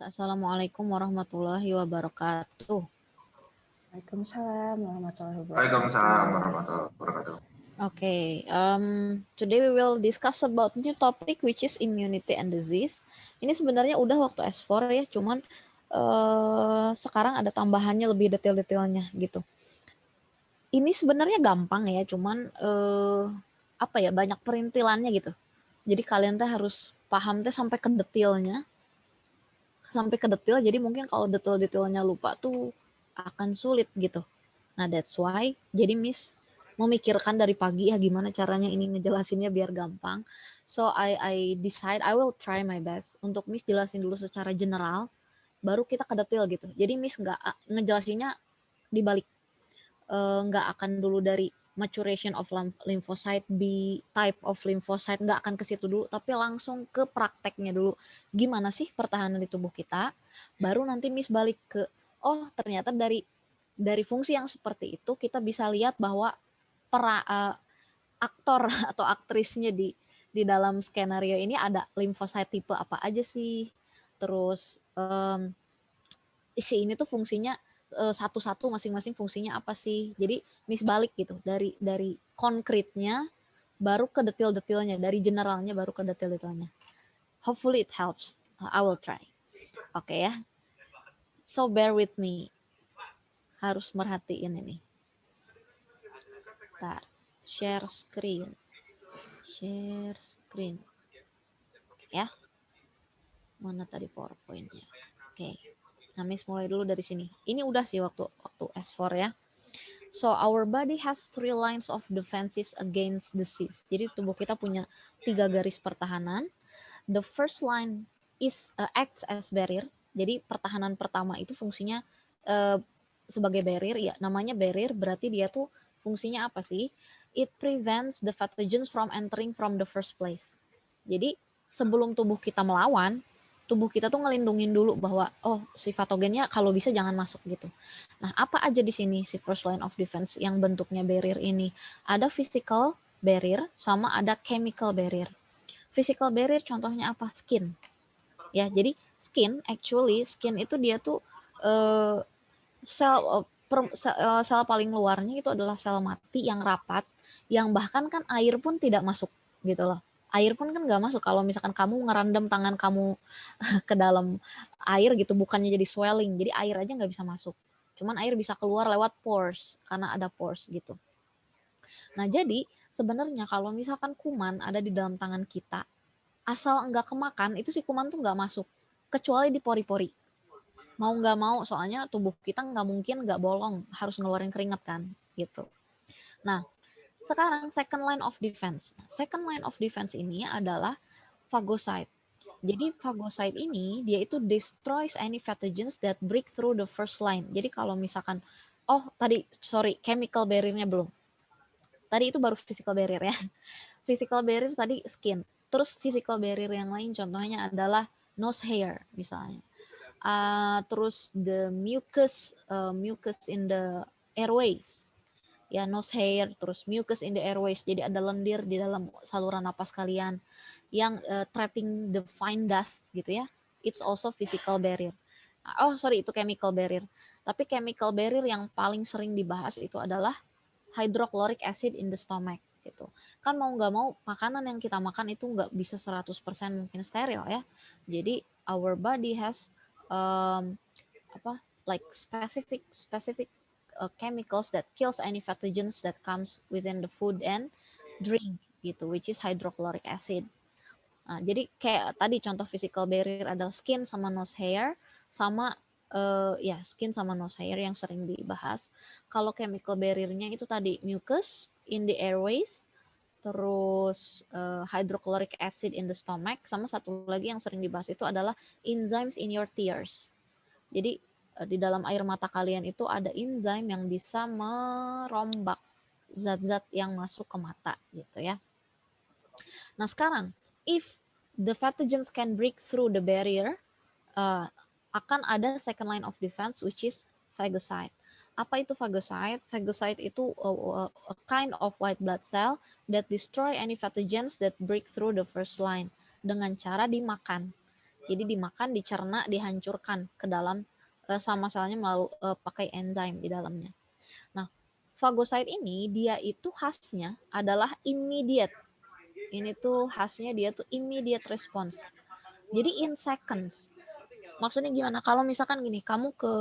Assalamualaikum warahmatullahi wabarakatuh. Waalaikumsalam warahmatullahi Waalaikumsalam wabarakatuh. warahmatullahi wabarakatuh. Okay, today we will discuss about new topic which is immunity and disease. Ini sebenarnya udah waktu S4 ya, cuman sekarang ada tambahannya lebih detail-detailnya gitu. Ini sebenarnya gampang ya, cuman apa ya, banyak perintilannya gitu. Jadi kalian tuh harus paham tuh sampai ke detailnya. Sampai ke detail, jadi mungkin kalau detail-detailnya lupa tuh akan sulit gitu. Nah, that's why jadi Miss memikirkan dari pagi ya gimana caranya ini ngejelasinnya biar gampang. So I decide I will try my best untuk Miss jelasin dulu secara general, baru kita ke detail gitu. Jadi Miss nggak ngejelasinnya dibalik, nggak akan dulu dari maturation of lymphocyte, B type of lymphocyte, nggak akan ke situ dulu, tapi langsung ke prakteknya dulu. Gimana sih pertahanan di tubuh kita? Baru nanti Miss balik ke, oh ternyata dari fungsi yang seperti itu kita bisa lihat bahwa aktor atau aktrisnya di dalam skenario ini ada limfosit tipe apa aja sih. Terus si ini tuh fungsinya satu-satu masing-masing fungsinya apa sih. Jadi Miss balik gitu dari konkretnya baru ke detail-detailnya, dari generalnya baru ke detail-detailnya. Hopefully it helps. I will try. Oke ya. So bear with me. Harus merhatiin ini. Bentar. Share screen. Share screen. Ya. Mana tadi PowerPoint-nya? Oke. Nah, Miss mulai dulu dari sini. Ini udah sih waktu S4 ya. So, our body has 3 lines of defenses against disease. Jadi tubuh kita punya 3 garis pertahanan. The first line is acts as barrier. Jadi pertahanan pertama itu fungsinya sebagai barrier ya. Namanya barrier berarti dia tuh fungsinya apa sih? It prevents the pathogens from entering from the first place. Jadi sebelum tubuh kita melawan, tubuh kita tuh ngelindungin dulu bahwa oh si patogennya kalau bisa jangan masuk gitu. Nah, apa aja di sini si first line of defense yang bentuknya barrier ini? Ada physical barrier sama ada chemical barrier. Physical barrier contohnya apa? Skin. Ya, jadi skin itu dia tuh sel paling luarnya itu adalah sel mati yang rapat, yang bahkan kan air pun tidak masuk gitu loh. Air pun kan nggak masuk kalau misalkan kamu ngerendam tangan kamu ke dalam air gitu, bukannya jadi swelling, jadi air aja nggak bisa masuk. Cuman air bisa keluar lewat pores, karena ada pores gitu. Nah, jadi sebenarnya kalau misalkan kuman ada di dalam tangan kita, asal nggak kemakan, itu si kuman tuh nggak masuk, kecuali di pori-pori. Mau nggak mau, soalnya tubuh kita nggak mungkin nggak bolong, harus ngeluarin keringat kan, gitu. Nah, sekarang second line of defense. Second line of defense ini adalah phagocyte. Jadi phagocyte ini dia itu destroys any pathogens that break through the first line. Jadi kalau misalkan, chemical barrier-nya belum. Tadi itu baru physical barrier ya. Physical barrier tadi skin. Terus physical barrier yang lain contohnya adalah nose hair misalnya. Terus the mucus in the airways. Ya, nose hair, terus mucus in the airways. Jadi ada lendir di dalam saluran napas kalian yang trapping the fine dust gitu ya. It's also physical barrier. Itu chemical barrier. Tapi chemical barrier yang paling sering dibahas itu adalah hydrochloric acid in the stomach gitu. Kan mau nggak mau makanan yang kita makan itu nggak bisa 100% mungkin steril ya. Jadi our body has specific chemicals that kills any pathogens that comes within the food and drink gitu, which is hydrochloric acid. Nah, jadi kayak tadi contoh physical barrier adalah skin sama nose hair, sama skin sama nose hair yang sering dibahas. Kalau chemical barrier-nya itu tadi mucus in the airways, terus hydrochloric acid in the stomach, sama satu lagi yang sering dibahas itu adalah enzymes in your tears. Jadi di dalam air mata kalian itu ada enzim yang bisa merombak zat-zat yang masuk ke mata gitu ya. Nah sekarang, if the pathogens can break through the barrier, akan ada second line of defense which is phagocyte. Apa itu phagocyte? Phagocyte itu a kind of white blood cell that destroy any pathogens that break through the first line dengan cara dimakan. Jadi dimakan, dicerna, dihancurkan ke dalam sama selnya melalui pakai enzim di dalamnya. Nah, fagosit ini dia itu khasnya adalah immediate. Ini tuh khasnya dia tuh immediate response. Jadi in seconds. Maksudnya gimana? Kalau misalkan gini, kamu ke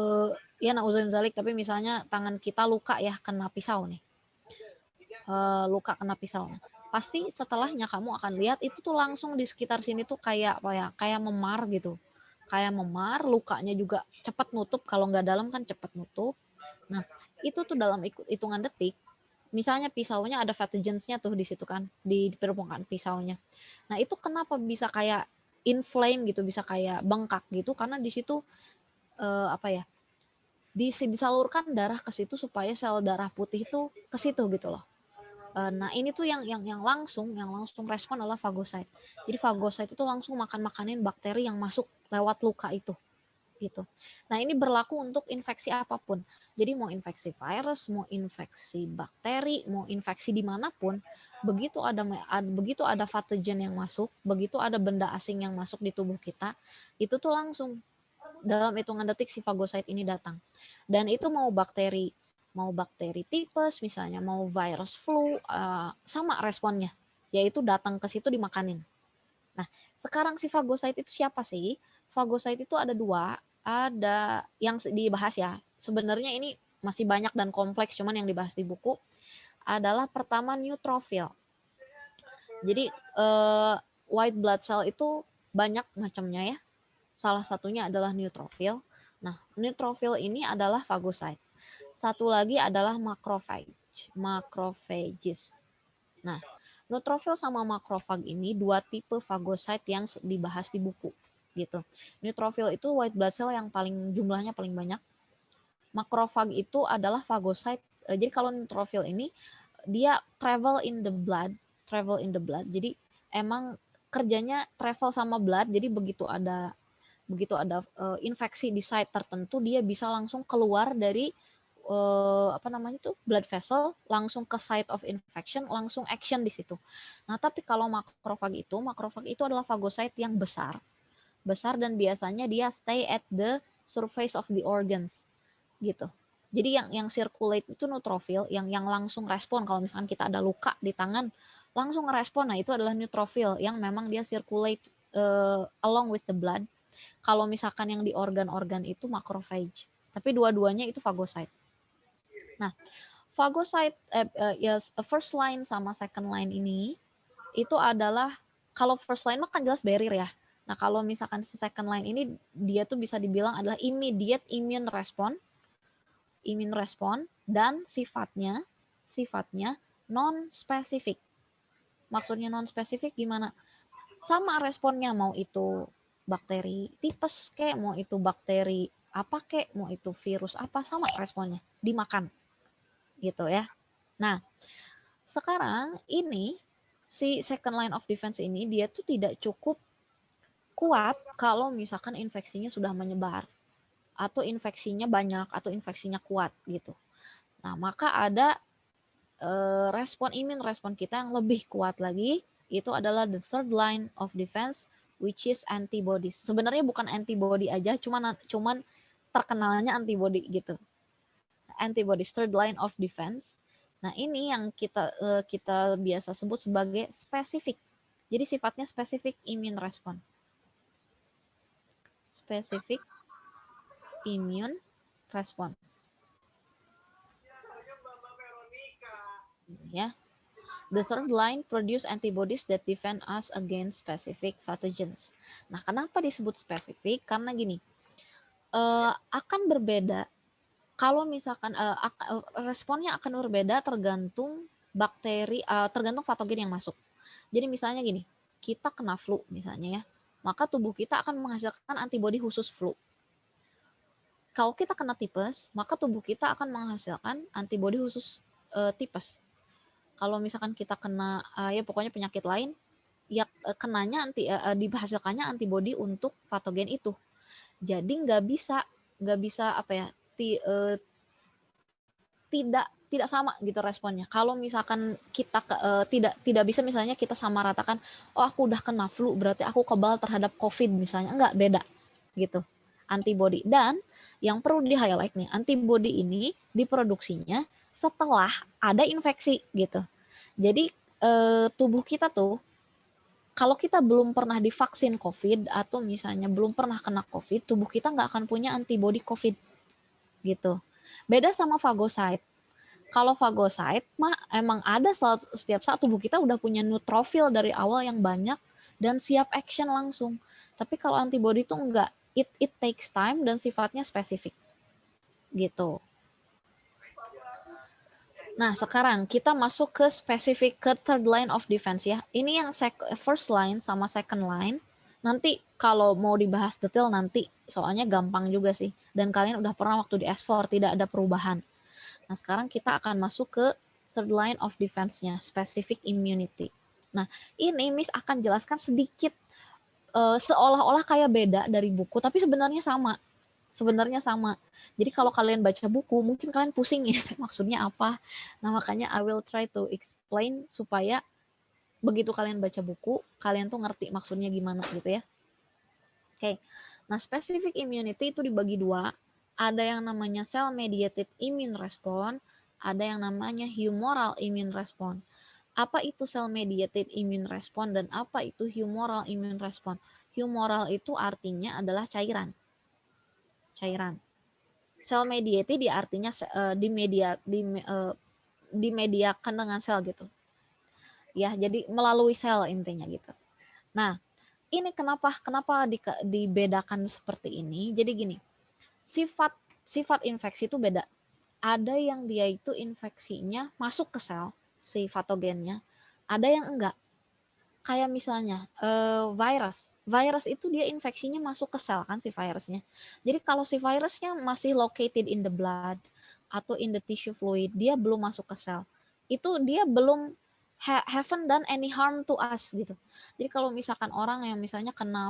ya nauzubillah zalik, tapi misalnya tangan kita luka ya kena pisau nih. Luka kena pisau. Pasti setelahnya kamu akan lihat itu tuh langsung di sekitar sini tuh kayak apa ya? Kayak memar gitu. Kayak memar, lukanya juga cepat nutup, kalau nggak dalam kan cepat nutup. Nah, itu tuh dalam hitungan detik. Misalnya pisaunya ada pathogens-nya tuh di situ kan, di permukaan pisaunya. Nah, itu kenapa bisa kayak inflame gitu, bisa kayak bengkak gitu, karena di situ apa ya? Disalurkan darah ke situ supaya sel darah putih itu ke situ gitu loh. Nah, ini tuh yang langsung respon adalah fagosit. Jadi fagosit itu langsung makan-makanin bakteri yang masuk lewat luka itu gitu. Nah, ini berlaku untuk infeksi apapun. Jadi mau infeksi virus, mau infeksi bakteri, mau infeksi dimanapun, begitu ada patogen yang masuk, begitu ada benda asing yang masuk di tubuh kita, itu tuh langsung dalam hitungan detik si fagosit ini datang. Dan itu mau bakteri tipes misalnya, mau virus flu, sama responnya, yaitu datang ke situ dimakanin. Nah, sekarang si fagosit itu siapa sih? Fagosit itu ada dua, ada yang dibahas ya. Sebenarnya ini masih banyak dan kompleks, cuman yang dibahas di buku adalah pertama neutrophil. Jadi white blood cell itu banyak macamnya ya. Salah satunya adalah neutrophil. Nah, neutrophil ini adalah fagosit. Satu lagi adalah macrophages. Nah, neutrophil sama macrophage ini dua tipe fagosit yang dibahas di buku gitu. Neutrophil itu white blood cell yang jumlahnya paling banyak. Macrophage itu adalah fagosit. Jadi kalau neutrophil ini dia travel in the blood. Jadi emang kerjanya travel sama blood. Jadi begitu ada infeksi di site tertentu, dia bisa langsung keluar dari blood vessel, langsung ke site of infection, langsung action di situ. Nah, tapi kalau makrofag itu adalah fagosit yang besar dan biasanya dia stay at the surface of the organs gitu. Jadi yang circulate itu neutrophil, yang langsung respon kalau misalkan kita ada luka di tangan, langsung ngerespon. Nah, itu adalah neutrophil yang memang dia circulate along with the blood. Kalau misalkan yang di organ-organ itu macrophage. Tapi dua-duanya itu fagosit. Nah, fagosit first line sama second line ini itu adalah, kalau first line mah kan jelas barrier ya. Nah, kalau misalkan second line ini dia tuh bisa dibilang adalah immediate immune response dan sifatnya non spesifik. Maksudnya non spesifik gimana? Sama responnya, mau itu bakteri tipes kek, mau itu bakteri apa kek, mau itu virus apa, sama responnya, dimakan gitu ya. Nah, sekarang ini si second line of defense ini dia tuh tidak cukup kuat kalau misalkan infeksinya sudah menyebar atau infeksinya banyak atau infeksinya kuat gitu. Nah, maka ada respon kita yang lebih kuat lagi, itu adalah the third line of defense, which is antibodies. Sebenarnya bukan antibody aja, cuman terkenalnya antibody gitu. Antibodies, third line of defense. Nah, ini yang kita biasa sebut sebagai spesifik. Jadi sifatnya spesifik immune response. Spesifik immune response. Ya. The third line produce antibodies that defend us against specific pathogens. Nah, kenapa disebut spesifik? Karena gini, akan berbeda kalau misalkan responnya akan berbeda tergantung tergantung patogen yang masuk. Jadi misalnya gini, kita kena flu misalnya ya, maka tubuh kita akan menghasilkan antibodi khusus flu. Kalau kita kena tipes, maka tubuh kita akan menghasilkan antibodi khusus tipes. Kalau misalkan kita kena ya pokoknya penyakit lain, ya kenanya dihasilkannya antibodi untuk patogen itu. Jadi nggak bisa apa ya, tidak tidak sama gitu responnya. Kalau misalkan kita tidak bisa misalnya kita samaratakan, oh aku udah kena flu berarti aku kebal terhadap COVID misalnya, enggak, beda gitu antibody. Dan yang perlu di highlight nih, antibody ini diproduksinya setelah ada infeksi gitu. Jadi tubuh kita tuh kalau kita belum pernah divaksin COVID atau misalnya belum pernah kena COVID, tubuh kita nggak akan punya antibody COVID gitu. Beda sama fagocyte. Kalau fagocyte mah emang ada setiap saat tubuh kita udah punya neutrofil dari awal yang banyak dan siap action langsung. Tapi kalau antibody itu enggak, it takes time dan sifatnya spesifik gitu. Nah, sekarang kita masuk ke spesifik ke third line of defense ya. Ini yang first line sama second line. Nanti kalau mau dibahas detail nanti, soalnya gampang juga sih. Dan kalian udah pernah waktu di S4 tidak ada perubahan. Nah, sekarang kita akan masuk ke third line of defense-nya, specific immunity. Nah, ini Miss akan jelaskan sedikit seolah-olah kayak beda dari buku, tapi sebenarnya sama. Sebenarnya sama. Jadi kalau kalian baca buku, mungkin kalian pusing ya, maksudnya apa. Nah, makanya I will try to explain supaya begitu kalian baca buku, kalian tuh ngerti maksudnya gimana gitu ya. Oke. Nah, specific immunity itu dibagi dua. Ada yang namanya cell-mediated immune response, ada yang namanya humoral immune response. Apa itu cell-mediated immune response dan apa itu humoral immune response? Humoral itu artinya adalah cairan. Cairan. Cell-mediated di artinya dimediakan dengan sel gitu. Ya, jadi melalui sel intinya gitu. Nah, ini kenapa dibedakan seperti ini? Jadi gini, sifat infeksi itu beda. Ada yang dia itu infeksinya masuk ke sel, si patogennya, ada yang enggak. Kayak misalnya virus itu dia infeksinya masuk ke sel kan si virusnya. Jadi kalau si virusnya masih located in the blood atau in the tissue fluid, dia belum masuk ke sel. Itu dia belum haven't done any harm to us gitu. Jadi kalau misalkan orang yang misalnya kena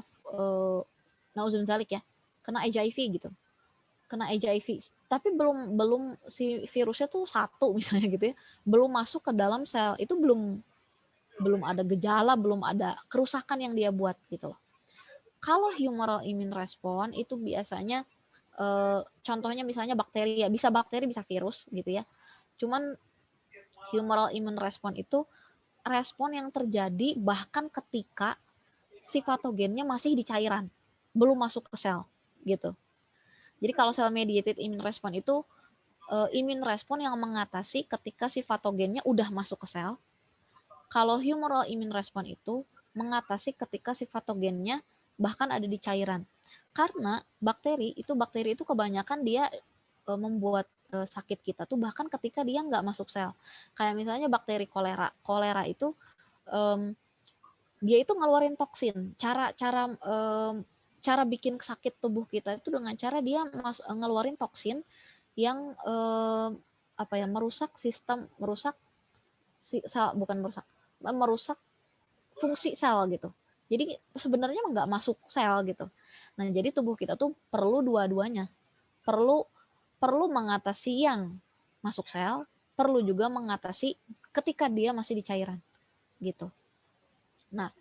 nauzunzalik ya, kena HIV gitu, kena HIV, tapi belum si virusnya tuh satu misalnya gitu ya, belum masuk ke dalam sel, itu belum ada gejala, belum ada kerusakan yang dia buat gitu loh. Kalau humoral immune response itu biasanya contohnya misalnya bakteri ya, bisa bakteri bisa virus gitu ya. Cuman humoral immune response itu respon yang terjadi bahkan ketika si patogennya masih di cairan, belum masuk ke sel gitu. Jadi kalau cell mediated immune response itu immune response yang mengatasi ketika si patogennya udah masuk ke sel. Kalau humoral immune response itu mengatasi ketika si patogennya bahkan ada di cairan. Karena bakteri itu kebanyakan dia membuat sakit kita tuh bahkan ketika dia nggak masuk sel. Kayak misalnya bakteri kolera. Kolera itu dia itu ngeluarin toksin. Cara bikin sakit tubuh kita itu dengan cara dia ngeluarin toksin yang merusak merusak fungsi sel gitu. Jadi sebenarnya nggak masuk sel gitu. Nah, jadi tubuh kita tuh perlu dua-duanya. Perlu mengatasi yang masuk sel, perlu juga mengatasi ketika dia masih di cairan gitu. Nah,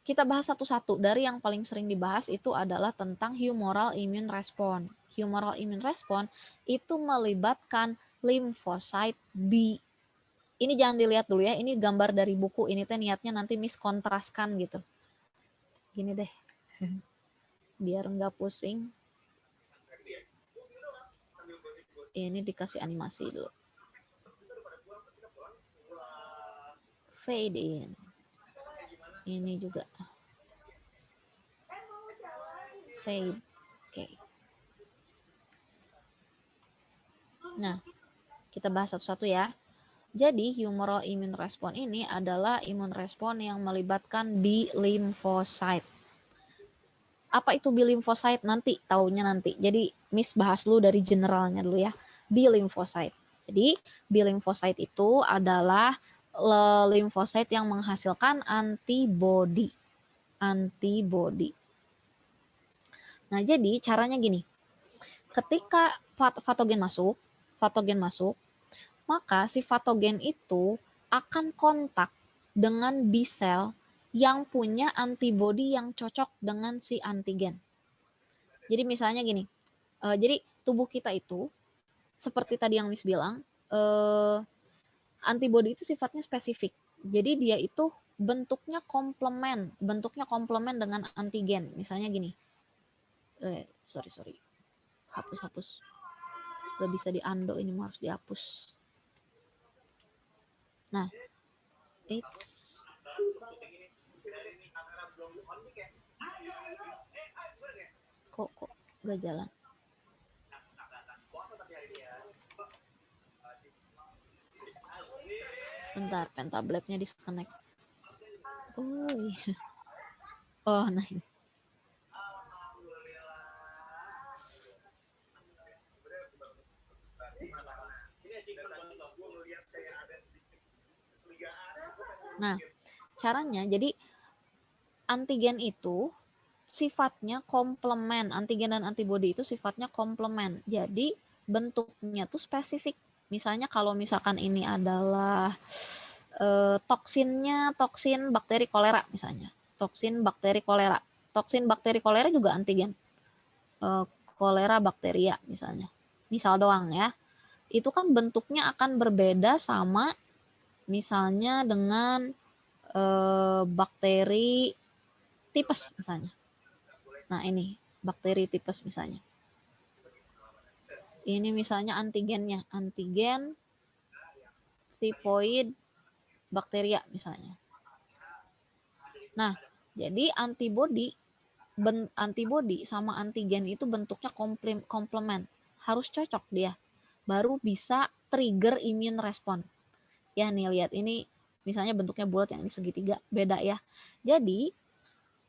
kita bahas satu-satu. Dari yang paling sering dibahas itu adalah tentang humoral immune response. Humoral immune response itu melibatkan limfosit B. Ini jangan dilihat dulu ya, ini gambar dari buku. Ini teh niatnya nanti Miss kontraskan gitu. Gini deh, biar nggak pusing. Ini dikasih animasi dulu. Fade in. Ini juga. Fade. Oke. Nah, kita bahas satu-satu ya. Jadi, humoral immune response ini adalah immune response yang melibatkan B lymphocyte. Apa itu B lymphocyte? Nanti, taunya nanti. Jadi, Miss bahas dulu dari generalnya dulu ya. B lymphocyte. Jadi, B lymphocyte itu adalah limfosit yang menghasilkan antibody. Antibody. Nah, jadi caranya gini. Ketika patogen masuk, maka si patogen itu akan kontak dengan B cell yang punya antibodi yang cocok dengan si antigen. Jadi misalnya gini, jadi tubuh kita itu seperti tadi yang Miss bilang, antibodi itu sifatnya spesifik. Jadi dia itu bentuknya komplement dengan antigen. Misalnya gini, sorry, hapus. Gak bisa di undo, ini harus dihapus. Nah, kok gak jalan? Bentar, pen tabletnya disconnect. Oh iya. Oh, nah ini. Nah, caranya jadi antigen itu sifatnya komplement, antigen dan antibodi itu sifatnya komplement. Jadi bentuknya tuh spesifik. Misalnya kalau misalkan ini adalah toksin bakteri kolera misalnya. Toksin bakteri kolera juga antigen. Kolera bakteria misalnya. Misal doang ya. Itu kan bentuknya akan berbeda sama misalnya dengan bakteri tipes misalnya. Nah ini bakteri tipes misalnya. Ini misalnya antigennya, antigen tipoid bakteria misalnya. Nah, jadi antibodi sama antigen itu bentuknya komplement. Harus cocok dia. Baru bisa trigger immune response. Ya nih lihat ini misalnya bentuknya bulat, yang ini segitiga, beda ya. Jadi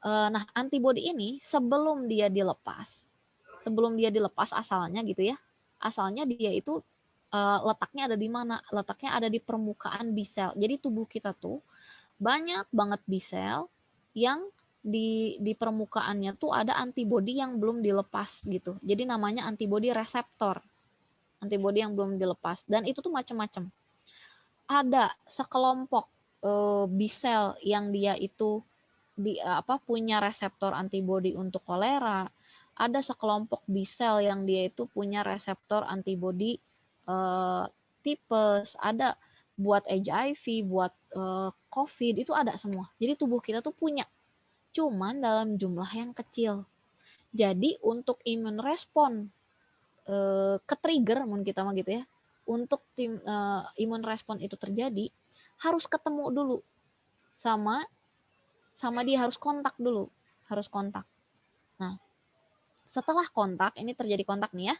nah antibodi ini sebelum dia dilepas asalnya gitu ya, asalnya dia itu letaknya ada di mana? Letaknya ada di permukaan B cell. Jadi tubuh kita tuh banyak banget B cell yang di permukaannya tuh ada antibodi yang belum dilepas gitu. Jadi namanya antibodi reseptor. Antibodi yang belum dilepas, dan itu tuh macam-macam. Ada sekelompok B cell yang dia itu punya reseptor antibodi untuk kolera. Ada sekelompok B cell yang dia itu punya reseptor antibodi tipes, ada buat HIV, buat COVID, itu ada semua. Jadi tubuh kita tuh punya, cuman dalam jumlah yang kecil. Jadi untuk immune respon ke trigger mun kita mah gitu ya, untuk immune respon itu terjadi harus ketemu dulu sama dia, harus kontak dulu, harus kontak. Nah, setelah kontak, ini terjadi kontak nih ya,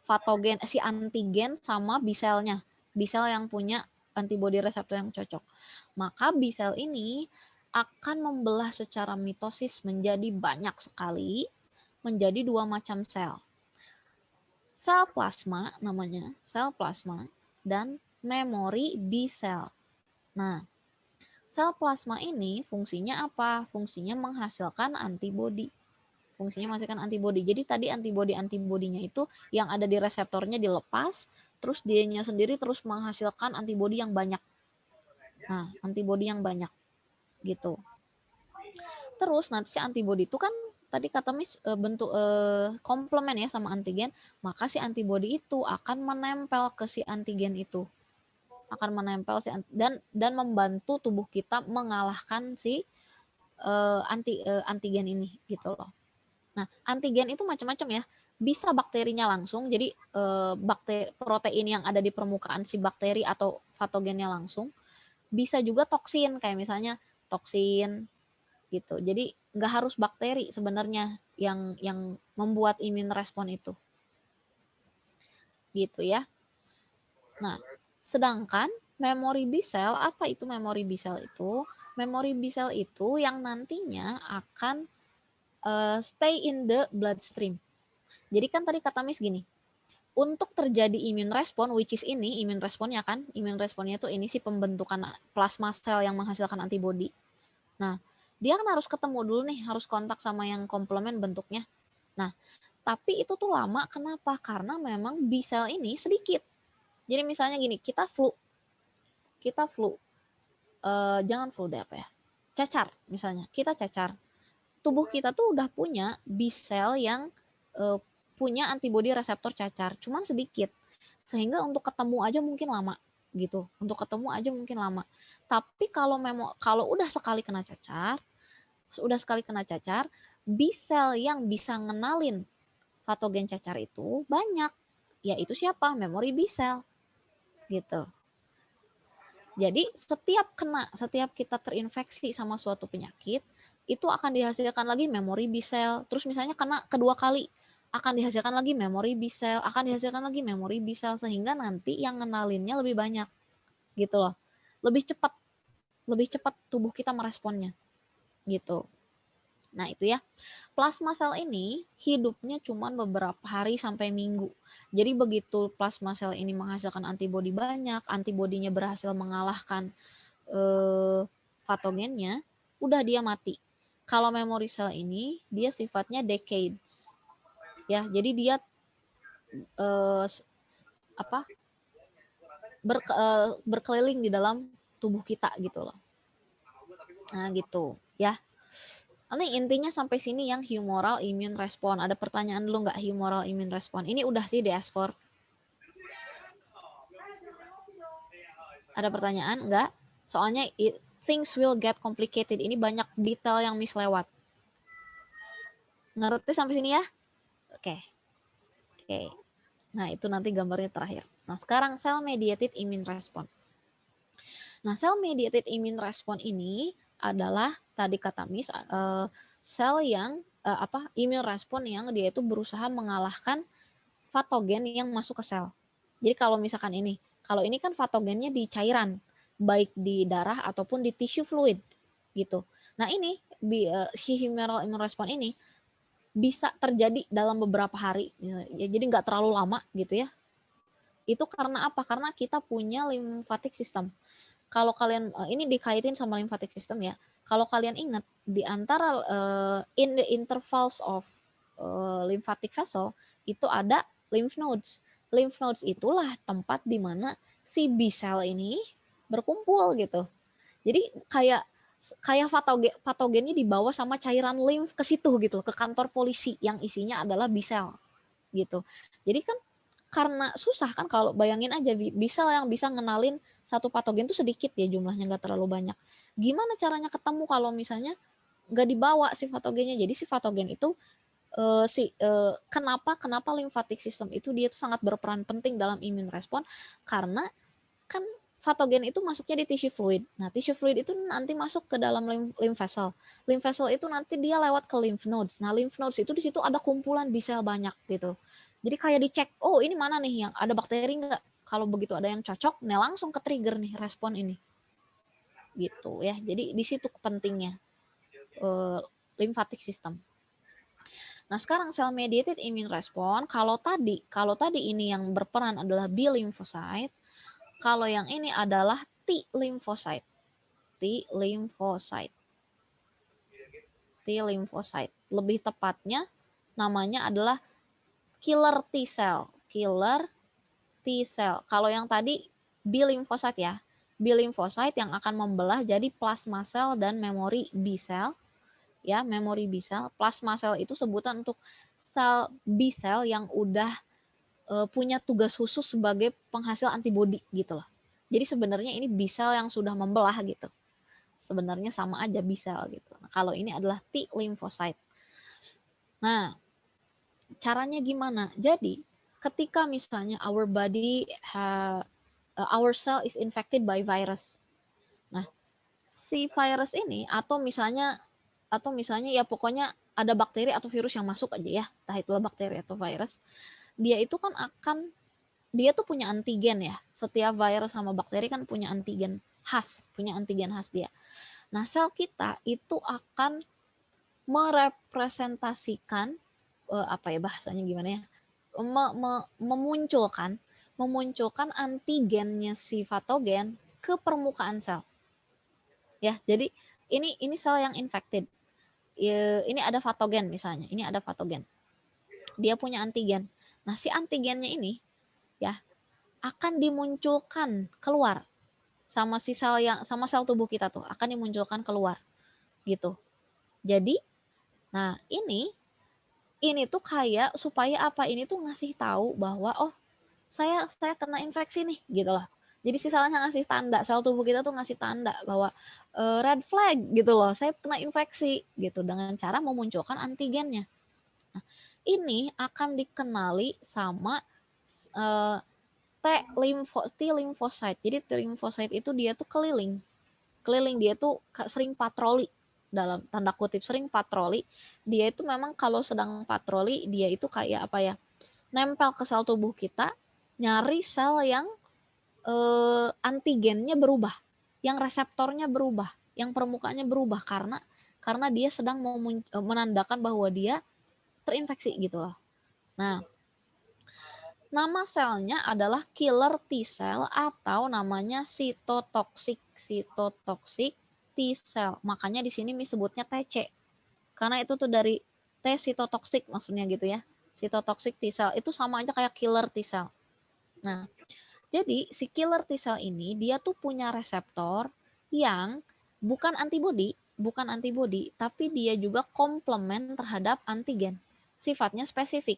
patogen si antigen sama B cell-nya, B cell yang punya antibodi reseptor yang cocok. Maka B cell ini akan membelah secara mitosis menjadi banyak sekali, menjadi dua macam sel. Sel plasma namanya, sel plasma, dan memori B cell. Nah, sel plasma ini fungsinya apa? Fungsinya menghasilkan antibodi. Jadi tadi antibodinya itu yang ada di reseptornya dilepas, terus dianya sendiri terus menghasilkan antibodi yang banyak. Nah, antibodi yang banyak gitu. Terus nanti si antibodi itu kan tadi kata Miss bentuk komplement ya sama antigen, maka si antibodi itu akan menempel ke si antigen itu. Akan menempel dan membantu tubuh kita mengalahkan si antigen ini gitu loh. Nah, antigen itu macam-macam ya. Bisa bakterinya langsung, jadi protein yang ada di permukaan si bakteri atau patogennya langsung. Bisa juga toksin, kayak misalnya toksin gitu. Jadi nggak harus bakteri sebenarnya yang membuat immune respon itu. Gitu ya. Nah, sedangkan memori B cell, apa itu memori B cell itu? Memori B cell itu yang nantinya akan stay in the bloodstream. Jadi kan tadi kata Miss gini, untuk terjadi immune respon, which is ini immune responnya kan, immune responnya itu ini si pembentukan plasma sel yang menghasilkan antibodi. Nah, dia kan harus ketemu dulu nih, harus kontak sama yang komplement bentuknya. Nah, tapi itu tuh lama, kenapa? Karena memang B cell ini sedikit. Jadi misalnya gini, kita flu, jangan flu deh, apa ya? Cacar misalnya. Kita cacar. Tubuh kita tuh udah punya B cell yang punya antibodi reseptor cacar, cuman sedikit. Sehingga untuk ketemu aja mungkin lama gitu. Untuk ketemu aja mungkin lama. Tapi kalau udah sekali kena cacar, B cell yang bisa ngenalin patogen cacar itu banyak. Yaitu siapa? Memori B cell. Gitu. Jadi setiap kita terinfeksi sama suatu penyakit, itu akan dihasilkan lagi memori B cell. Terus misalnya kena kedua kali, akan dihasilkan lagi memori B cell, akan dihasilkan lagi memori B cell, sehingga nanti yang ngenalinnya lebih banyak gitu loh. Lebih cepat tubuh kita meresponnya gitu. Nah itu ya, plasma sel ini hidupnya cuma beberapa hari sampai minggu. Jadi begitu plasma sel ini menghasilkan antibodi banyak, antibodinya berhasil mengalahkan patogennya, udah dia mati. Kalau memori sel ini dia sifatnya decades, ya. Jadi dia berkeliling di dalam tubuh kita gitu loh. Nah gitu ya. Nanti intinya sampai sini yang humoral immune response. Ada pertanyaan dulu nggak humoral immune response? Ini udah sih di S4. Ada pertanyaan nggak? Soalnya things will get complicated. Ini banyak detail yang mislewat. Ngerti sampai sini ya? Oke. Nah, itu nanti gambarnya terakhir. Nah, sekarang cell mediated immune response. Nah, cell mediated immune response ini adalah tadi kata Miss sel yang immune response yang dia itu berusaha mengalahkan patogen yang masuk ke sel. Jadi kalau misalkan kalau ini kan patogennya di cairan, baik di darah ataupun di tissue fluid gitu. Nah, ini si humoral immune response ini bisa terjadi dalam beberapa hari, ya, jadi nggak terlalu lama gitu ya. Itu karena apa? Karena kita punya lymphatic system. Kalau kalian ini dikaitin sama lymphatic system ya. Kalau kalian ingat di antara in the intervals of lymphatic vessel itu ada lymph nodes. Lymph nodes itulah tempat di mana si B cell ini berkumpul gitu. Jadi kayak patogennya dibawa sama cairan lymph ke situ gitu, ke kantor polisi yang isinya adalah B cell gitu. Jadi kan karena susah kan kalau bayangin aja B cell yang bisa ngenalin satu patogen itu sedikit ya jumlahnya, nggak terlalu banyak. Gimana caranya ketemu kalau misalnya nggak dibawa si patogennya? Jadi si patogen itu kenapa lymphatic system itu dia tuh sangat berperan penting dalam immune response, karena kan patogen itu masuknya di tissue fluid. Nah, tissue fluid itu nanti masuk ke dalam lymph vessel. Lymph vessel itu nanti dia lewat ke lymph nodes. Nah, lymph nodes itu di situ ada kumpulan B cell banyak gitu. Jadi kayak dicek, oh ini mana nih yang ada bakteri nggak? Kalau begitu ada yang cocok, nah langsung ke trigger nih respon ini. Gitu ya. Jadi di situ pentingnya lymphatic system. Nah, sekarang cell mediated immune response, kalau tadi ini yang berperan adalah B lymphocyte, kalau yang ini adalah T lymphocyte. Lebih tepatnya namanya adalah killer T cell. Kalau yang tadi B lymphocyte ya. B lymphocyte yang akan membelah jadi plasma cell dan memori B cell. Ya, memori B cell. Plasma cell itu sebutan untuk sel B cell yang udah punya tugas khusus sebagai penghasil antibodi gitu loh. Jadi sebenarnya ini B cell yang sudah membelah gitu. Sebenarnya sama aja B cell gitu. Nah, kalau ini adalah T lymphocyte. Nah, caranya gimana? Jadi, ketika misalnya our cell is infected by virus. Nah, si virus ini atau misalnya ya pokoknya ada bakteri atau virus yang masuk aja ya, entah itulah bakteri atau virus. Dia itu kan dia tuh punya antigen ya. Setiap virus sama bakteri kan punya antigen khas dia. Nah, sel kita itu akan merepresentasikan bahasanya gimana ya? Memunculkan antigennya si patogen ke permukaan sel. Ya, jadi ini sel yang infected. Ini ada patogen misalnya, ini ada patogen. Dia punya antigen. Nah, si antigennya ini ya akan dimunculkan keluar sama sel tubuh kita tuh akan dimunculkan keluar gitu. Jadi, nah ini tuh kayak supaya apa? Ini tuh ngasih tahu bahwa oh saya kena infeksi nih gitu loh. Jadi si selnya ngasih tanda, sel tubuh kita tuh ngasih tanda bahwa red flag gitu loh, saya kena infeksi gitu dengan cara memunculkan antigennya. Nah, ini akan dikenali sama T limfocyte. Jadi T limfocyte itu dia tuh keliling dia tuh sering patroli, dalam tanda kutip sering patroli. Dia itu memang kalau sedang patroli dia itu kayak apa ya, nempel ke sel tubuh kita, nyari sel yang antigennya berubah, yang reseptornya berubah, yang permukaannya berubah karena dia sedang menandakan bahwa dia terinfeksi gitu loh. Nah, nama selnya adalah killer T cell atau namanya cytotoxic T cell. Makanya di sini disebutnya TC. Karena itu tuh dari T cytotoxic maksudnya gitu ya. Cytotoxic T cell itu sama aja kayak killer T cell. Nah, jadi si killer T cell ini dia tuh punya reseptor yang bukan antibodi, tapi dia juga komplement terhadap antigen. Sifatnya spesifik.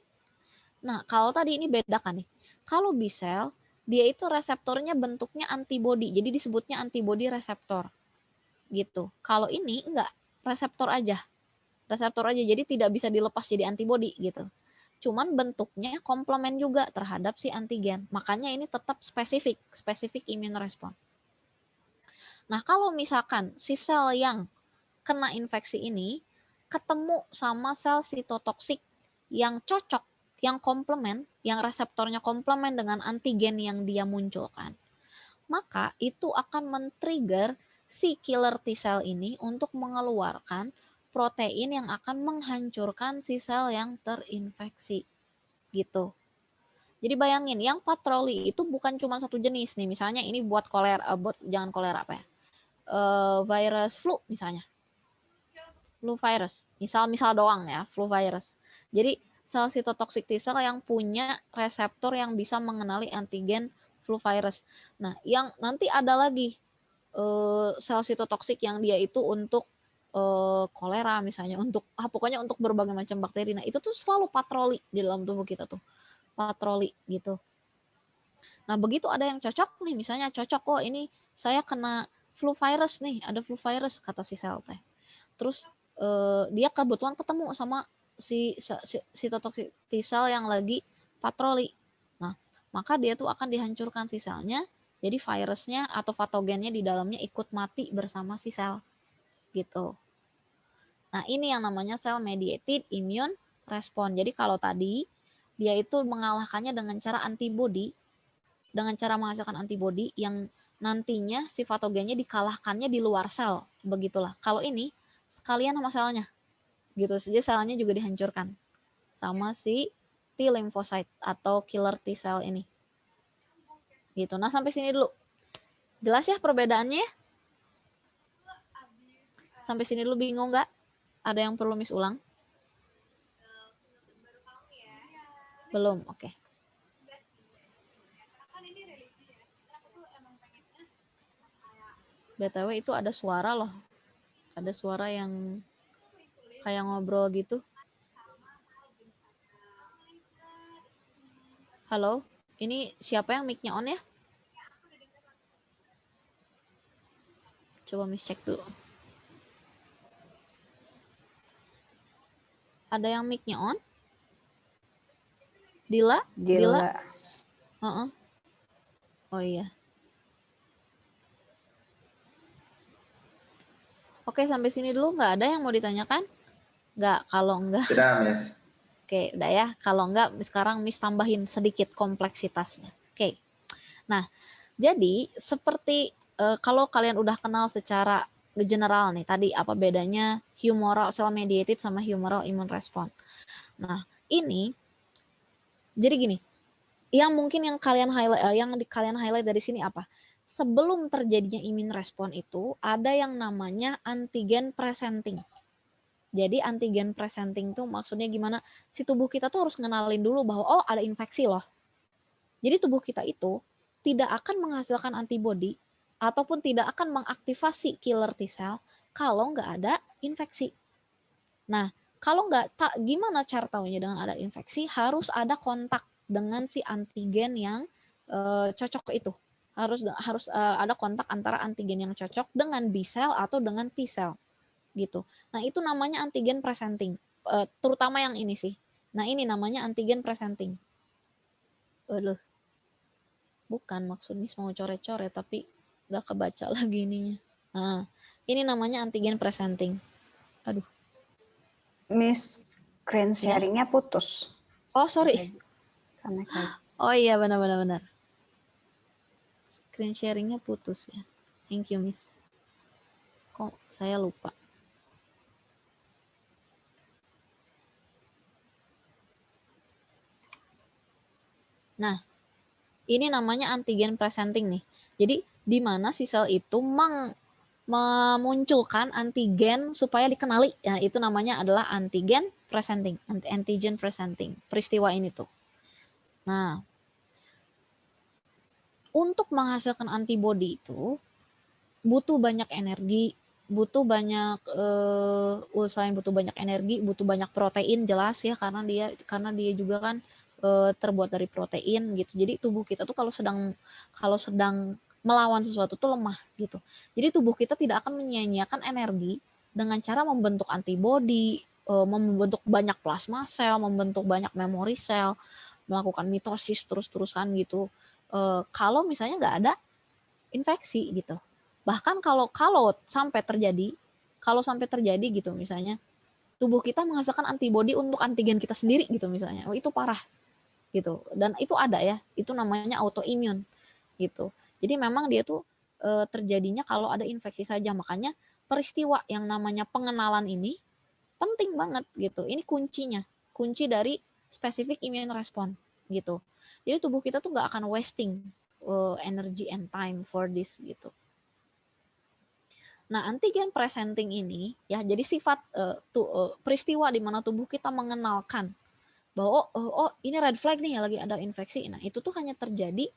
Nah, kalau tadi ini bedakan nih. Kalau B cell, dia itu reseptornya bentuknya antibodi, jadi disebutnya antibodi reseptor. Gitu. Kalau ini enggak, reseptor aja. Reseptor aja, jadi tidak bisa dilepas jadi antibodi gitu. Cuman bentuknya komplement juga terhadap si antigen. Makanya ini tetap spesifik immune response. Nah, kalau misalkan si sel yang kena infeksi ini ketemu sama sel sitotoksik yang cocok, yang komplement, yang reseptornya komplement dengan antigen yang dia munculkan, maka itu akan men-trigger si killer T cell ini untuk mengeluarkan protein yang akan menghancurkan si sel yang terinfeksi. Gitu. Jadi bayangin, yang patroli itu bukan cuma satu jenis nih. Misalnya ini buat jangan kolera apa ya? Virus flu misalnya. Flu virus. Misal doang ya, flu virus. Jadi sel sitotoxic T cell yang punya reseptor yang bisa mengenali antigen flu virus. Nah, yang nanti ada lagi sel sitotoksik yang dia itu untuk kolera misalnya, untuk pokoknya untuk berbagai macam bakteri. Nah, itu tuh selalu patroli di dalam tubuh kita tuh. Patroli gitu. Nah, begitu ada yang cocok nih, misalnya cocok kok ini saya kena flu virus nih, ada flu virus kata si sel teh. Terus dia kebetulan ketemu sama si sitotoxic T cell yang lagi patroli. Nah, maka dia tuh akan dihancurkan si selnya, jadi virusnya atau patogennya di dalamnya ikut mati bersama si sel. Gitu. Nah, ini yang namanya cell mediated immune response. Jadi kalau tadi dia itu mengalahkannya dengan cara antibody, dengan cara menghasilkan antibody yang nantinya si patogennya dikalahkannya di luar sel. Begitulah. Kalau ini sekalian sama selnya. Gitu saja selnya juga dihancurkan sama si T lymphocyte atau killer T cell ini. Gitu. Nah, sampai sini dulu. Jelas ya perbedaannya? Sampai sini dulu bingung nggak? Ada yang perlu Miss ulang? Belum, oke. Okay. BTW itu ada suara loh. Ada suara yang kayak ngobrol gitu. Halo, ini siapa yang mic-nya on ya? Coba Miss cek dulu. Ada yang mic-nya on? Dila? Dila? Oh iya. Oke, sampai sini dulu nggak ada yang mau ditanyakan? Nggak, kalau enggak. Sudah, Miss. Oke, udah ya. Kalau enggak, sekarang Miss tambahin sedikit kompleksitasnya. Oke. Nah, jadi seperti kalau kalian udah kenal secara general nih, tadi apa bedanya humoral cell mediated sama humoral immune response. Nah, ini jadi gini, yang mungkin yang kalian highlight dari sini apa? Sebelum terjadinya immune response itu ada yang namanya antigen presenting. Jadi antigen presenting tuh maksudnya gimana? Si tubuh kita tuh harus ngenalin dulu bahwa oh ada infeksi loh. Jadi tubuh kita itu tidak akan menghasilkan antibodi ataupun tidak akan mengaktifasi killer T cell kalau nggak ada infeksi. Nah, kalau nggak, gimana cara tahunya dengan ada infeksi? Harus ada kontak dengan si antigen yang cocok itu. Harus ada kontak antara antigen yang cocok dengan B cell atau dengan T cell gitu. Nah, itu namanya antigen presenting. Terutama yang ini sih. Nah, ini namanya antigen presenting. Bukan, maksudnya mau coret-coret tapi nggak kebaca lagi ininya. Nah, ini namanya antigen presenting. Aduh. Miss, screen sharing-nya putus. Oh, sorry. Connect lagi. Oh iya, benar. Screen sharing-nya putus ya. Thank you, Miss. Kok saya lupa. Nah, ini namanya antigen presenting nih. Jadi, di mana si sel itu memunculkan antigen supaya dikenali. Ya, itu namanya adalah antigen presenting, antigen presenting. Peristiwa ini tuh. Nah, untuk menghasilkan antibodi itu butuh banyak energi, butuh banyak selain butuh banyak energi, butuh banyak protein, jelas ya, karena dia juga kan terbuat dari protein gitu. Jadi tubuh kita tuh kalau sedang melawan sesuatu tuh lemah gitu. Jadi tubuh kita tidak akan menyia-nyiakan energi dengan cara membentuk antibodi, membentuk banyak plasma sel, membentuk banyak memori sel, melakukan mitosis terus-terusan gitu. Kalau misalnya nggak ada infeksi gitu. Bahkan kalau sampai terjadi gitu misalnya, tubuh kita menghasilkan antibodi untuk antigen kita sendiri gitu misalnya. Oh, itu parah gitu. Dan itu ada ya, itu namanya autoimun gitu. Jadi memang dia tuh terjadinya kalau ada infeksi saja. Makanya peristiwa yang namanya pengenalan ini penting banget gitu. Ini kuncinya, kunci dari specific immune response gitu. Jadi tubuh kita tuh nggak akan wasting energy and time for this gitu. Nah, antigen presenting ini ya jadi sifat peristiwa di mana tubuh kita mengenalkan bahwa ini red flag nih lagi ada infeksi. Nah, itu tuh hanya terjadi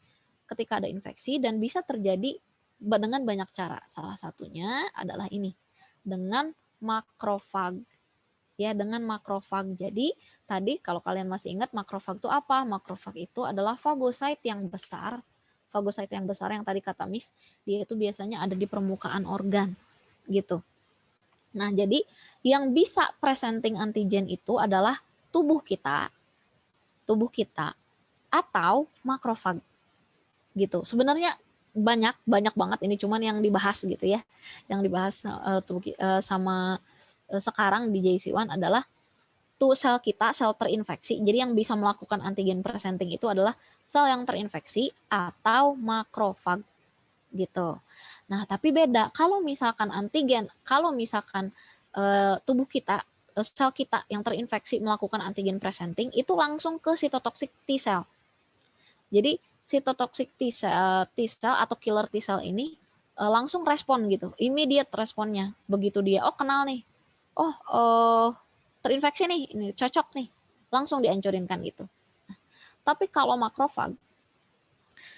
ketika ada infeksi dan bisa terjadi dengan banyak cara. Salah satunya adalah ini, dengan makrofag. Ya, dengan makrofag. Jadi, tadi kalau kalian masih ingat makrofag itu apa? Makrofag itu adalah fagosit yang besar. Fagosit yang besar yang tadi kata Miss, dia itu biasanya ada di permukaan organ gitu. Nah, jadi yang bisa presenting antigen itu adalah tubuh kita atau makrofag gitu. Sebenarnya banyak banget ini, cuman yang dibahas gitu ya. Yang dibahas sama sekarang di JC1 adalah tuh sel kita, sel terinfeksi. Jadi yang bisa melakukan antigen presenting itu adalah sel yang terinfeksi atau makrofag gitu. Nah, tapi beda kalau misalkan tubuh kita, sel kita yang terinfeksi melakukan antigen presenting itu langsung ke sitotoxic T cell. Jadi sitotoxic T cell atau killer T cell ini langsung respon gitu, immediate responnya. Begitu dia kenal nih, terinfeksi nih, ini cocok nih, langsung dihancurin kan gitu. Nah, tapi kalau makrofag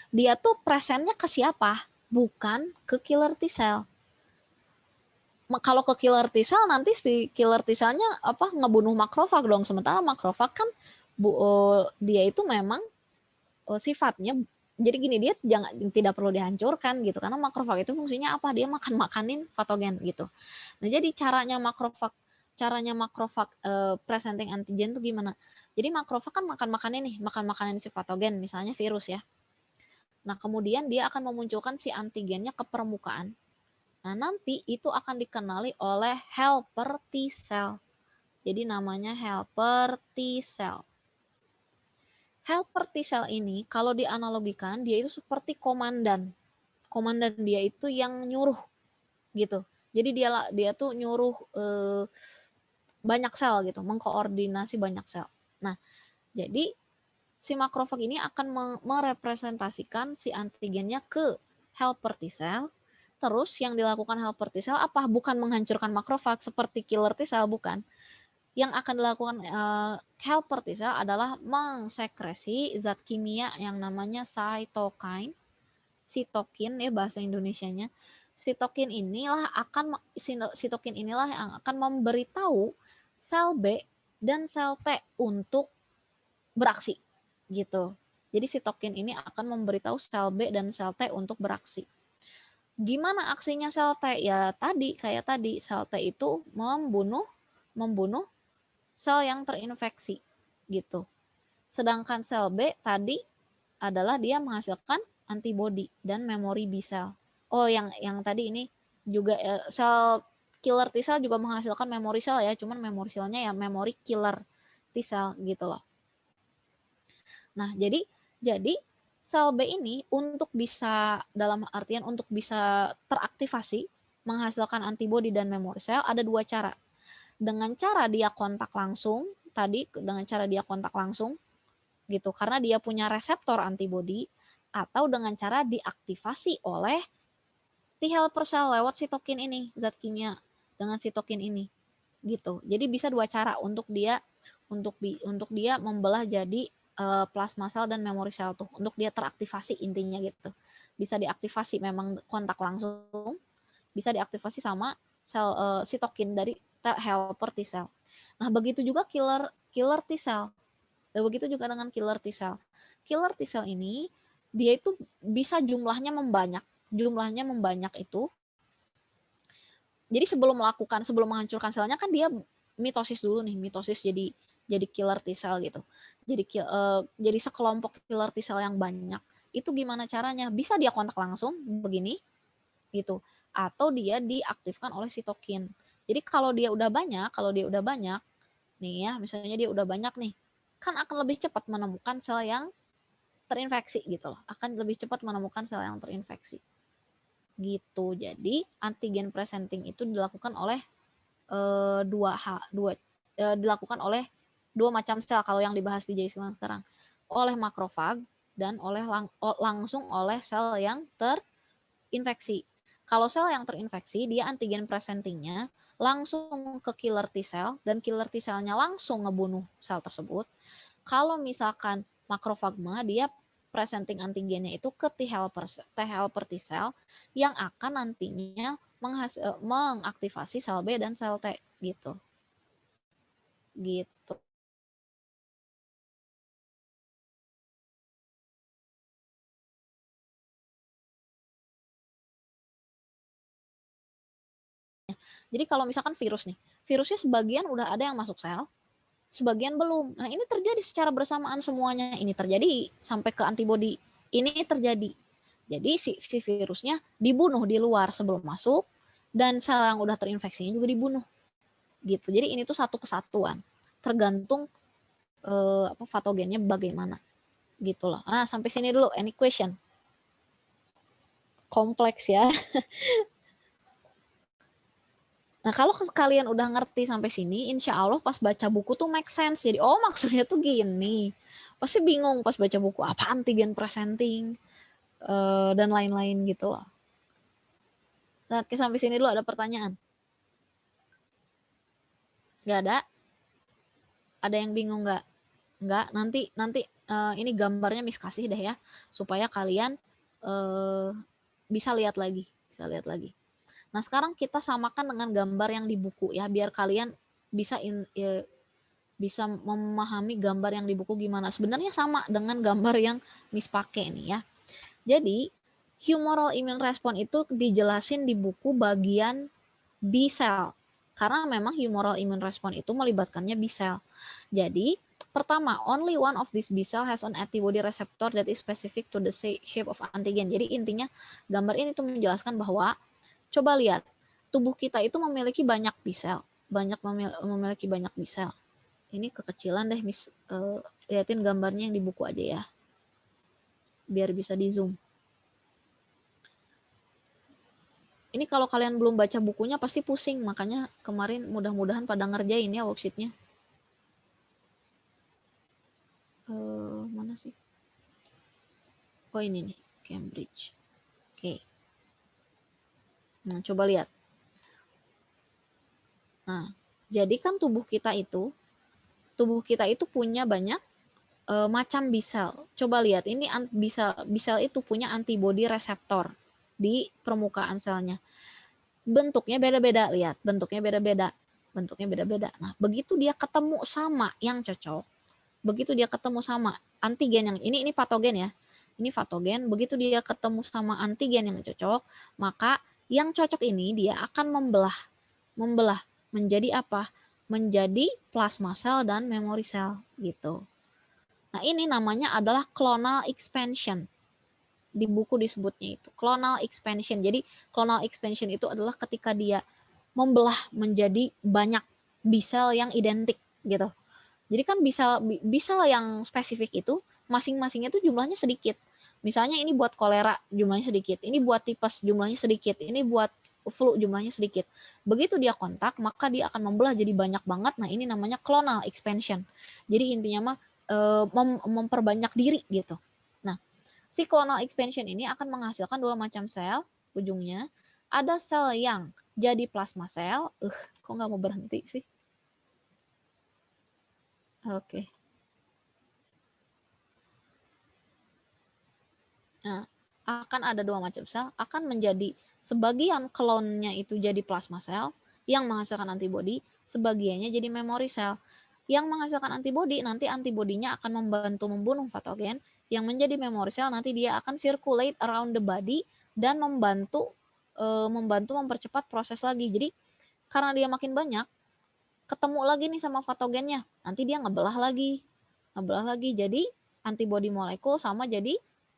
dia tuh presennya ke siapa? Bukan ke killer T cell. Kalau ke killer T cell nanti si killer T cell-nya ngebunuh makrofag dong. Sementara makrofag kan dia itu memang sifatnya jadi gini, dia tidak perlu dihancurkan gitu karena makrofag itu fungsinya apa? Dia makanin patogen gitu. Nah, jadi caranya makrofag presenting antigen tuh gimana? Jadi makrofag kan makan makanan si patogen, misalnya virus ya. Nah, kemudian dia akan memunculkan si antigennya ke permukaan. Nah, nanti itu akan dikenali oleh helper T cell. Jadi namanya helper T cell. Helper T cell ini kalau dianalogikan dia itu seperti komandan. Komandan dia itu yang nyuruh gitu. Jadi dia tuh nyuruh banyak sel gitu, mengkoordinasi banyak sel. Nah, jadi si makrofag ini akan merepresentasikan si antigennya ke helper T cell. Terus yang dilakukan helper T cell apa? Bukan menghancurkan makrofag seperti killer T cell, bukan. Yang akan dilakukan helper T cell adalah mengsekresi zat kimia yang namanya cytokine. sitokin ya bahasa Indonesianya. Sitokin inilah yang akan memberitahu sel B dan sel T untuk beraksi gitu. Jadi sitokin ini akan memberitahu sel B dan sel T untuk beraksi. Gimana aksinya sel T? Ya kayak tadi sel T itu membunuh sel yang terinfeksi gitu. Sedangkan sel B tadi adalah dia menghasilkan antibody dan memori B cell. Oh, yang tadi ini juga sel killer T cell juga menghasilkan memori cell ya, cuman memori cellnya ya memori killer T cell gitu loh. Nah, jadi sel B ini untuk bisa dalam artian untuk bisa teraktivasi menghasilkan antibody dan memori cell ada dua cara. Dengan cara dia kontak langsung gitu karena dia punya reseptor antibody atau dengan cara diaktifasi oleh T helper cell lewat sitokin ini, zat kimia dengan sitokin ini gitu. Jadi bisa dua cara untuk dia membelah jadi plasma cell dan memori cell tuh untuk dia teraktivasi intinya gitu. Bisa diaktifasi memang kontak langsung, bisa diaktifasi sama sel sitokin dari helper T cell. Nah, begitu juga killer T cell. Begitu juga dengan killer T cell. Killer T cell ini dia itu bisa jumlahnya membanyak. Jumlahnya membanyak itu. Jadi sebelum menghancurkan selnya kan dia mitosis dulu nih, mitosis jadi killer T cell gitu. Jadi sekelompok killer T cell yang banyak. Itu gimana caranya? Bisa dia kontak langsung begini gitu atau dia diaktifkan oleh sitokin. Jadi kalau dia udah banyak nih ya, misalnya dia udah banyak nih, kan akan lebih cepat menemukan sel yang terinfeksi gitu loh. Akan lebih cepat menemukan sel yang terinfeksi. Gitu. Jadi antigen presenting itu dilakukan oleh dilakukan oleh dua macam sel kalau yang dibahas di Jason sekarang. Oleh makrofag dan langsung oleh sel yang terinfeksi. Kalau sel yang terinfeksi, dia antigen presentingnya langsung ke killer T cell dan killer T cell-nya langsung ngebunuh sel tersebut. Kalau misalkan makrofagma, dia presenting antigennya itu ke T helper T cell yang akan nantinya mengaktifasi sel B dan sel T gitu. Gitu. Jadi kalau misalkan virusnya sebagian udah ada yang masuk sel, sebagian belum. Nah, ini terjadi secara bersamaan semuanya. Ini terjadi sampai ke antibody. Ini terjadi. Jadi si virusnya dibunuh di luar sebelum masuk dan sel yang udah terinfeksinya juga dibunuh. Gitu. Jadi ini tuh satu kesatuan. Tergantung patogennya bagaimana. Gitu loh. Nah, sampai sini dulu. Any question? Kompleks ya. Nah, kalau kalian udah ngerti sampai sini, insya Allah pas baca buku tuh make sense. Jadi, oh maksudnya tuh gini. Pasti bingung pas baca buku, apa antigen presenting, dan lain-lain gitu loh. Nah, sampai sini dulu ada pertanyaan? Gak ada? Ada yang bingung nggak? Nggak, nanti ini gambarnya Miss kasih deh ya, supaya kalian bisa lihat lagi. Nah, sekarang kita samakan dengan gambar yang di buku ya, biar kalian bisa memahami gambar yang di buku gimana. Sebenarnya sama dengan gambar yang Miss pakai nih ya. Jadi, humoral immune response itu dijelasin di buku bagian B cell. Karena memang humoral immune response itu melibatkannya B cell. Jadi, pertama, only one of this B cell has an antibody receptor that is specific to the shape of antigen. Jadi intinya gambar ini tuh menjelaskan bahwa coba lihat, tubuh kita itu memiliki banyak B cell, memiliki banyak B cell. Ini kekecilan deh, Miss. Liatin gambarnya yang di buku aja ya, biar bisa di zoom. Ini kalau kalian belum baca bukunya pasti pusing, makanya kemarin mudah-mudahan pada ngerjain ya worksheetnya. Mana sih? Oh ini nih, Cambridge. Oke. Nah, coba lihat. Nah, jadi kan tubuh kita itu punya banyak macam B-cell. Coba lihat, ini B-cell itu punya antibody reseptor di permukaan selnya. Bentuknya beda-beda, lihat, bentuknya beda-beda. Bentuknya beda-beda. Nah, begitu dia ketemu sama yang cocok, begitu dia ketemu sama antigen yang ini patogen ya. Ini patogen, begitu dia ketemu sama antigen yang cocok, maka yang cocok ini dia akan membelah menjadi apa? Menjadi plasma cell dan memory cell gitu. Nah, ini namanya adalah clonal expansion. Di buku disebutnya itu clonal expansion. Jadi clonal expansion itu adalah ketika dia membelah menjadi banyak B-cell yang identik gitu. Jadi kan B-cell yang spesifik itu masing-masingnya itu jumlahnya sedikit. Misalnya ini buat kolera jumlahnya sedikit, ini buat tipes jumlahnya sedikit, ini buat flu jumlahnya sedikit. Begitu dia kontak, maka dia akan membelah jadi banyak banget. Nah, ini namanya clonal expansion. Jadi intinya mah memperbanyak diri gitu. Nah, si clonal expansion ini akan menghasilkan dua macam sel ujungnya. Ada sel yang jadi plasma sel. Kok nggak mau berhenti sih? Oke. Nah, akan ada dua macam sel, akan menjadi sebagian klonnya itu jadi plasma sel yang menghasilkan antibodi, sebagiannya jadi memory cell. Yang menghasilkan antibodi, nanti antibodinya akan membantu membunuh patogen, yang menjadi memory cell nanti dia akan circulate around the body dan membantu mempercepat proses lagi. Jadi karena dia makin banyak, ketemu lagi nih sama patogennya, nanti dia ngebelah lagi, jadi antibodi molekul sama jadi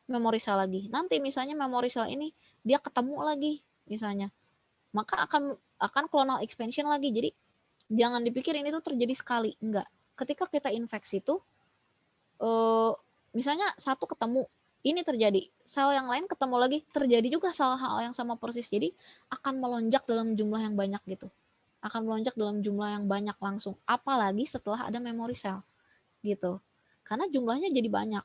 memory cell lagi. Nanti misalnya memory cell ini dia ketemu lagi misalnya, maka akan clonal expansion lagi. Jadi jangan dipikir ini tuh terjadi sekali, enggak. Ketika kita infeksi tuh misalnya satu ketemu, ini terjadi, sel yang lain ketemu lagi, terjadi juga hal yang sama persis. Jadi akan melonjak dalam jumlah yang banyak gitu. Akan melonjak dalam jumlah yang banyak langsung. Apalagi setelah ada memory cell gitu. Karena jumlahnya jadi banyak.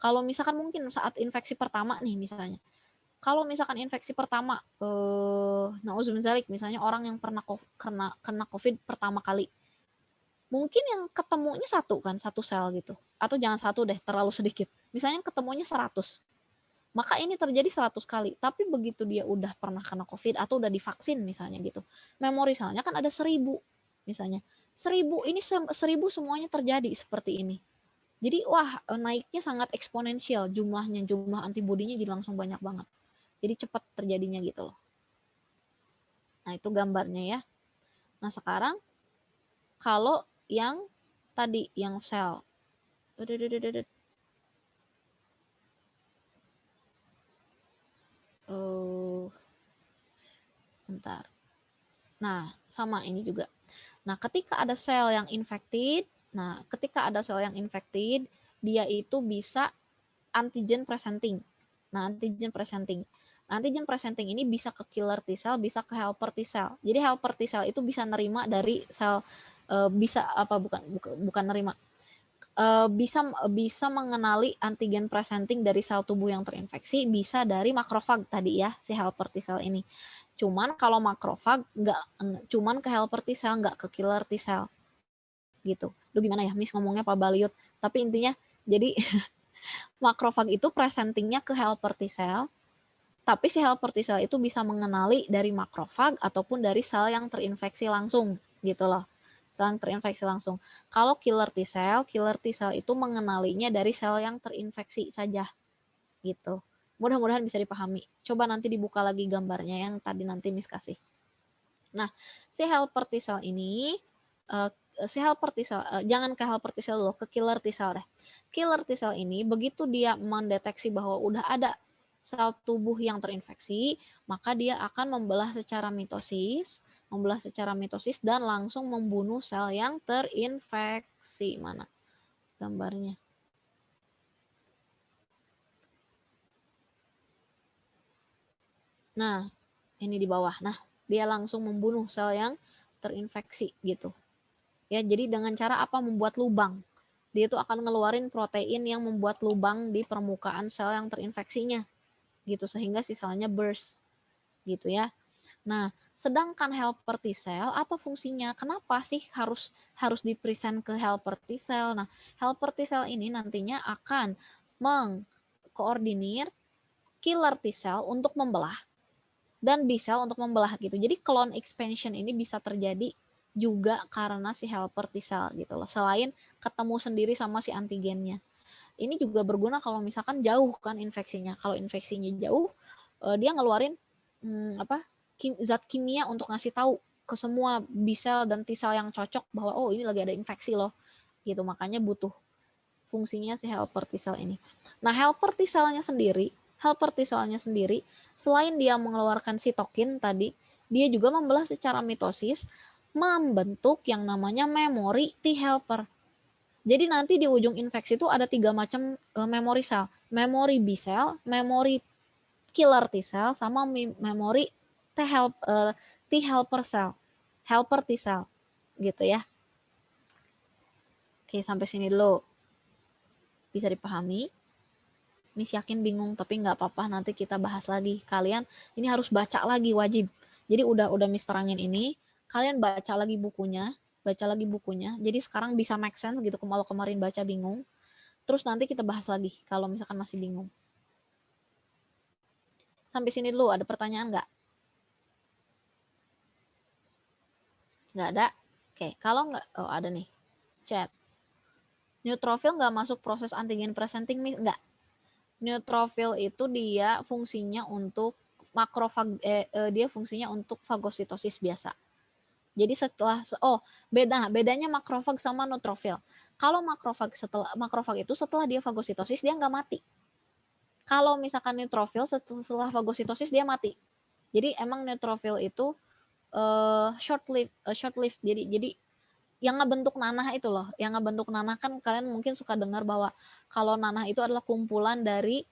Kalau misalkan mungkin saat infeksi pertama nih misalnya. Kalau misalkan infeksi pertama, nauzubillahi misalnya orang yang pernah kena COVID pertama kali, mungkin yang ketemunya satu sel gitu. Atau jangan satu deh, terlalu sedikit. Misalnya ketemunya 100. Maka ini terjadi 100 kali. Tapi begitu dia udah pernah kena COVID atau udah divaksin misalnya gitu, memori selnya kan ada 1000 misalnya. 1000 ini 1000 semuanya terjadi seperti ini. Jadi wah, naiknya sangat eksponensial jumlahnya, jumlah antibodinya jadi langsung banyak banget. Jadi cepat terjadinya gitu loh. Nah, itu gambarnya ya. Nah, sekarang kalau yang tadi yang sel. Bentar. Nah, sama ini juga. Nah, ketika ada sel yang infected, dia itu bisa antigen presenting. Nah, antigen presenting ini bisa ke killer T cell, bisa ke helper T cell. Jadi helper T cell itu bisa nerima dari sel bukan nerima. Bisa mengenali antigen presenting dari sel tubuh yang terinfeksi, bisa dari makrofag tadi ya, si helper T cell ini. Cuman kalau makrofag cuman ke helper T cell, nggak ke killer T cell gitu. Lu gimana ya Miss ngomongnya Pak Baliut, tapi intinya jadi makrofag itu presentingnya ke helper T cell, tapi si helper T cell itu bisa mengenali dari makrofag ataupun dari sel yang terinfeksi langsung gitu loh. Sel yang terinfeksi langsung. Kalau killer T cell itu mengenalinya dari sel yang terinfeksi saja gitu. Mudah-mudahan bisa dipahami. Coba nanti dibuka lagi gambarnya yang tadi nanti Miss kasih. Nah, si helper T cell ini, jangan ke helper T cell dulu, ke killer T cell deh. Killer T cell ini begitu dia mendeteksi bahwa udah ada sel tubuh yang terinfeksi, maka dia akan membelah secara mitosis dan langsung membunuh sel yang terinfeksi. Mana gambarnya? Nah, ini di bawah. Nah, dia langsung membunuh sel yang terinfeksi gitu. Ya, jadi dengan cara apa? Membuat lubang. Dia itu akan ngeluarin protein yang membuat lubang di permukaan sel yang terinfeksinya. Gitu, sehingga si selnya burst. Gitu ya. Nah, Sedangkan helper T cell apa fungsinya? Kenapa sih harus dipresent ke helper T cell? Nah, helper T cell ini nantinya akan mengkoordinir killer T cell untuk membelah dan B cell untuk membelah gitu. Jadi clone expansion ini bisa terjadi juga karena si helper T cell gitu loh. Selain ketemu sendiri sama si antigennya. Ini juga berguna kalau misalkan jauh kan infeksinya. Kalau infeksinya jauh, dia ngeluarin zat kimia untuk ngasih tahu ke semua B cell dan T cell yang cocok bahwa oh ini lagi ada infeksi loh. Gitu, makanya butuh fungsinya si helper T cell ini. Nah, helper T cell-nya sendiri selain dia mengeluarkan sitokin tadi, dia juga membelah secara mitosis membentuk yang namanya memori T helper. Jadi nanti di ujung infeksi itu ada 3 macam memori sel. Memori B cell, memori killer T cell, sama memori T helper cell. Helper T cell. Gitu ya. Oke, sampai sini dulu. Bisa dipahami? Miss yakin bingung, tapi nggak apa-apa, nanti kita bahas lagi. Kalian ini harus baca lagi, wajib. Jadi udah Miss terangin ini, kalian baca lagi bukunya. Jadi sekarang bisa make sense gitu, kalau kemarin baca bingung. Terus nanti kita bahas lagi kalau misalkan masih bingung. Sampai sini dulu, ada pertanyaan nggak? Nggak ada? Oke, kalau nggak, oh ada nih, chat. Neutrophil nggak masuk proses antigen presenting, Miss? Nggak. Neutrophil itu dia fungsinya untuk dia fungsinya untuk fagositosis biasa. Jadi bedanya makrofag sama neutrofil. Kalau makrofag itu setelah dia fagositosis dia nggak mati. Kalau misalkan neutrofil setelah fagositosis dia mati. Jadi emang neutrofil itu short live. Jadi yang ngebentuk nanah itu loh. Yang ngebentuk nanah kan kalian mungkin suka dengar bahwa kalau nanah itu adalah kumpulan dari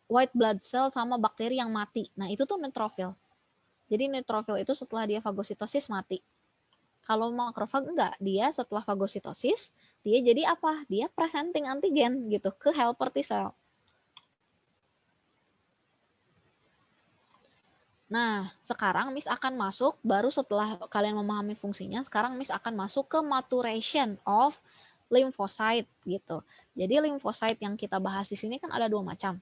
white blood cell sama bakteri yang mati. Nah, itu tuh neutrofil. Jadi neutrofil itu setelah dia fagositosis mati. Kalau makrofag enggak, dia setelah fagositosis dia jadi apa? Dia presenting antigen gitu ke helper T cell. Nah, sekarang Miss akan masuk, baru setelah kalian memahami fungsinya, sekarang Miss akan masuk ke maturation of lymphocyte gitu. Jadi lymphocyte yang kita bahas di sini kan ada 2 macam.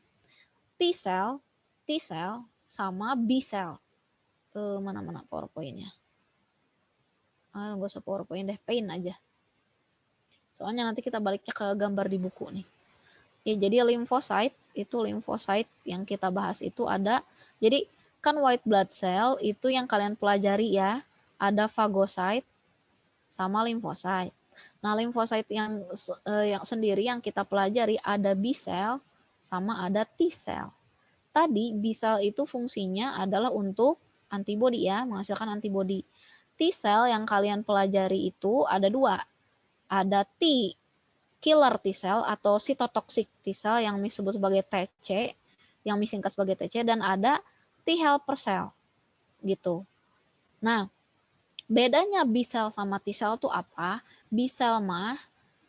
T cell sama B cell. Mana PowerPoint-nya? Nggak usah PowerPoint deh, Paint aja. Soalnya nanti kita baliknya ke gambar di buku nih. Ya, jadi lymphocyte yang kita bahas itu ada. Jadi kan white blood cell itu yang kalian pelajari ya, ada phagocyte sama lymphocyte. Nah, lymphocyte yang sendiri yang kita pelajari ada B cell sama ada T cell. Tadi B cell itu fungsinya adalah untuk antibodi ya, menghasilkan antibodi. T cell yang kalian pelajari itu ada 2. Ada T killer T cell atau cytotoxic T cell yang disebut sebagai TC, yang disingkat sebagai TC, dan ada T helper cell gitu. Nah, bedanya B cell sama T cell itu apa? B cell mah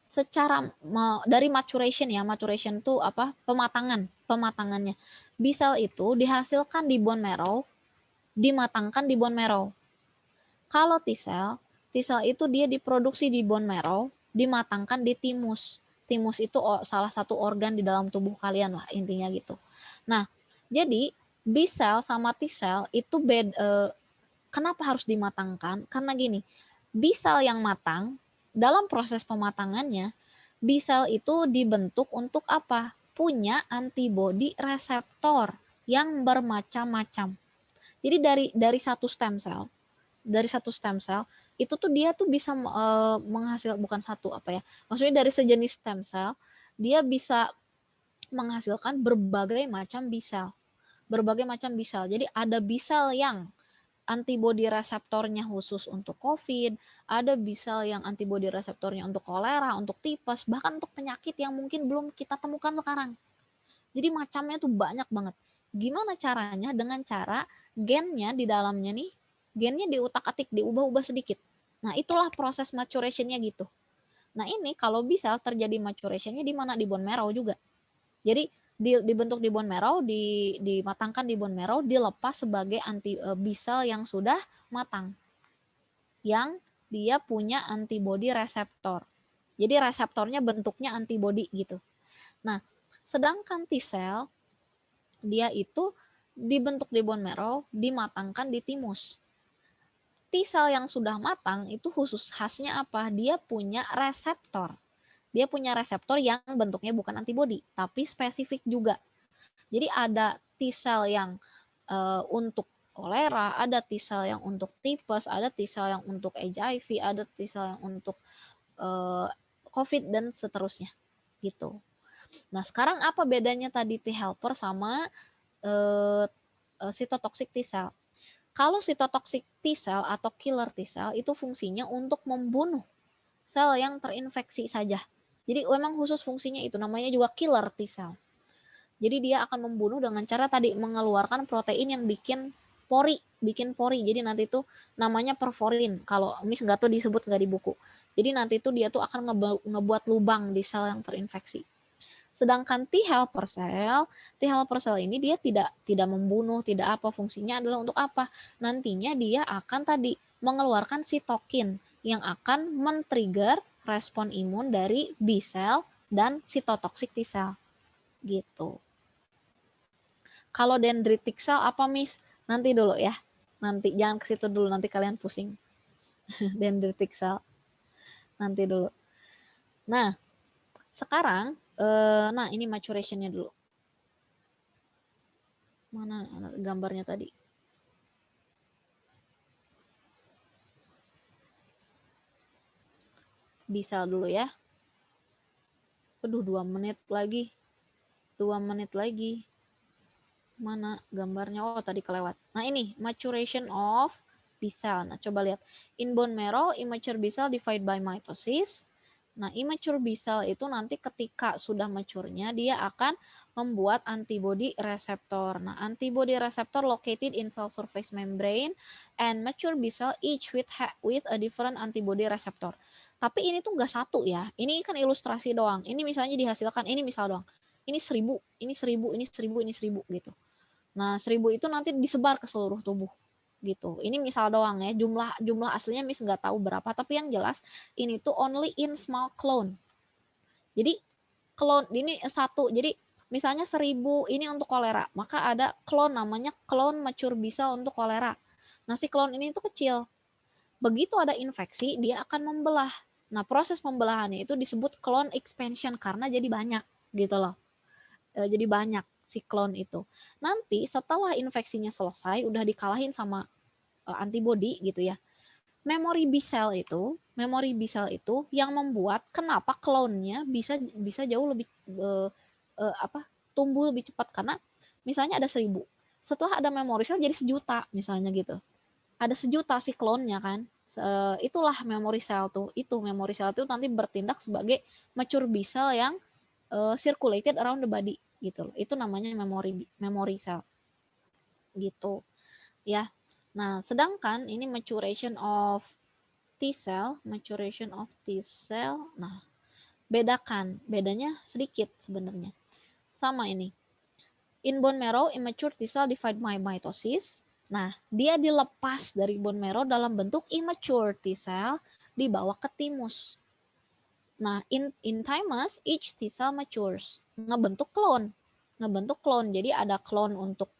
secara dari maturation itu apa? Pematangannya. B cell itu dihasilkan di bone marrow, dimatangkan di bone marrow. Kalau T cell itu dia diproduksi di bone marrow, dimatangkan di timus. Timus itu salah satu organ di dalam tubuh kalian lah, intinya gitu. Nah, jadi B cell sama T cell itu kenapa harus dimatangkan? Karena gini, B cell yang matang, dalam proses pematangannya, B cell itu dibentuk untuk apa? Punya antibodi reseptor yang bermacam-macam. Jadi dari satu stem cell itu tuh dia tuh bisa menghasilkan, bukan satu apa ya, maksudnya dari sejenis stem cell dia bisa menghasilkan berbagai macam B cell. Jadi ada B cell yang antibodi reseptornya khusus untuk COVID, ada B cell yang antibodi reseptornya untuk kolera, untuk tipes, bahkan untuk penyakit yang mungkin belum kita temukan sekarang. Jadi macamnya tuh banyak banget. Gimana caranya? Dengan cara gennya di dalamnya nih, gennya diutak-atik, diubah-ubah sedikit. Nah, itulah proses maturation-nya gitu. Nah, ini kalau bisa terjadi maturation-nya di mana? Di bone marrow juga. Jadi dibentuk di bone marrow, dimatangkan di bone marrow, dilepas sebagai B cell yang sudah matang, yang dia punya antibody reseptor. Jadi reseptornya bentuknya antibody gitu. Nah, sedangkan T cell dia itu dibentuk di bone marrow, dimatangkan di timus. T cell yang sudah matang itu khusus khasnya apa? Dia punya reseptor. Dia punya reseptor yang bentuknya bukan antibody, tapi spesifik juga. Jadi ada T cell yang untuk kolera, ada T cell yang untuk tipes, ada T cell yang untuk HIV, ada T cell yang untuk COVID dan seterusnya gitu. Nah, sekarang apa bedanya tadi T helper sama cytotoxic T cell? Kalau cytotoxic T cell atau killer T cell itu fungsinya untuk membunuh sel yang terinfeksi saja. Jadi memang khusus fungsinya itu, namanya juga killer T cell. Jadi dia akan membunuh dengan cara tadi mengeluarkan protein yang bikin pori. Jadi nanti itu namanya perforin. Kalau mis nggak tuh disebut nggak di buku. Jadi nanti itu dia tuh akan ngebuat lubang di sel yang terinfeksi. Sedangkan T helper cell ini dia tidak membunuh, tidak apa, fungsinya adalah untuk apa? Nantinya dia akan tadi mengeluarkan sitokin yang akan men-trigger respon imun dari B cell dan cytotoxic T cell. Gitu. Kalau dendritic cell apa, Miss? Nanti dulu ya. Nanti jangan ke situ dulu, nanti kalian pusing. Dendritic cell. Nanti dulu. Nah, sekarang nah ini maturation-nya dulu. Mana gambarnya tadi? Bisa dulu ya. Aduh, 2 menit lagi. 2 menit lagi. Mana gambarnya? Oh, tadi kelewat. Nah, ini maturation of B cell. Nah, coba lihat. In bone marrow, immature B cell divide by mitosis. Nah, immature B cell itu nanti ketika sudah mature-nya, dia akan membuat antibody receptor. Nah, antibody receptor located in cell surface membrane and mature B cell each with a different antibody receptor. Tapi ini tuh nggak satu ya. Ini kan ilustrasi doang. Ini misalnya dihasilkan, ini misal doang. Ini 1000, ini 1000, ini 1000, ini 1000 gitu. Nah, 1000 itu nanti disebar ke seluruh tubuh gitu. Ini misal doang ya, jumlah aslinya Miss nggak tahu berapa, tapi yang jelas ini tuh only in small clone. Jadi clone ini satu, jadi misalnya 1000 ini untuk kolera, maka ada clone namanya clone mature bisa untuk kolera. Nah, si clone ini tuh kecil. Begitu ada infeksi, dia akan membelah. Nah, proses pembelahannya itu disebut clone expansion karena jadi banyak gitu loh. Jadi banyak si clone itu. Nanti setelah infeksinya selesai, udah dikalahin sama antibody gitu ya. Memori B cell itu yang membuat kenapa clone-nya bisa jauh lebih tumbuh lebih cepat karena misalnya ada 1000. Setelah ada memori cell jadi 1.000.000 misalnya gitu. Ada 1.000.000 si clone-nya kan. Itulah memori cell tuh. Itu memori cell itu nanti bertindak sebagai mature B cell yang circulated around the body gitu. Itu namanya memori cell. Gitu. Ya. Nah, sedangkan ini maturation of T cell. Nah, bedanya sedikit sebenarnya. Sama ini. In bone marrow, immature T cell divide by mitosis. Nah, dia dilepas dari bone marrow dalam bentuk immature T cell dibawa ke timus. Nah, in thymus, each T cell matures. Ngebentuk clone. Jadi ada clone untuk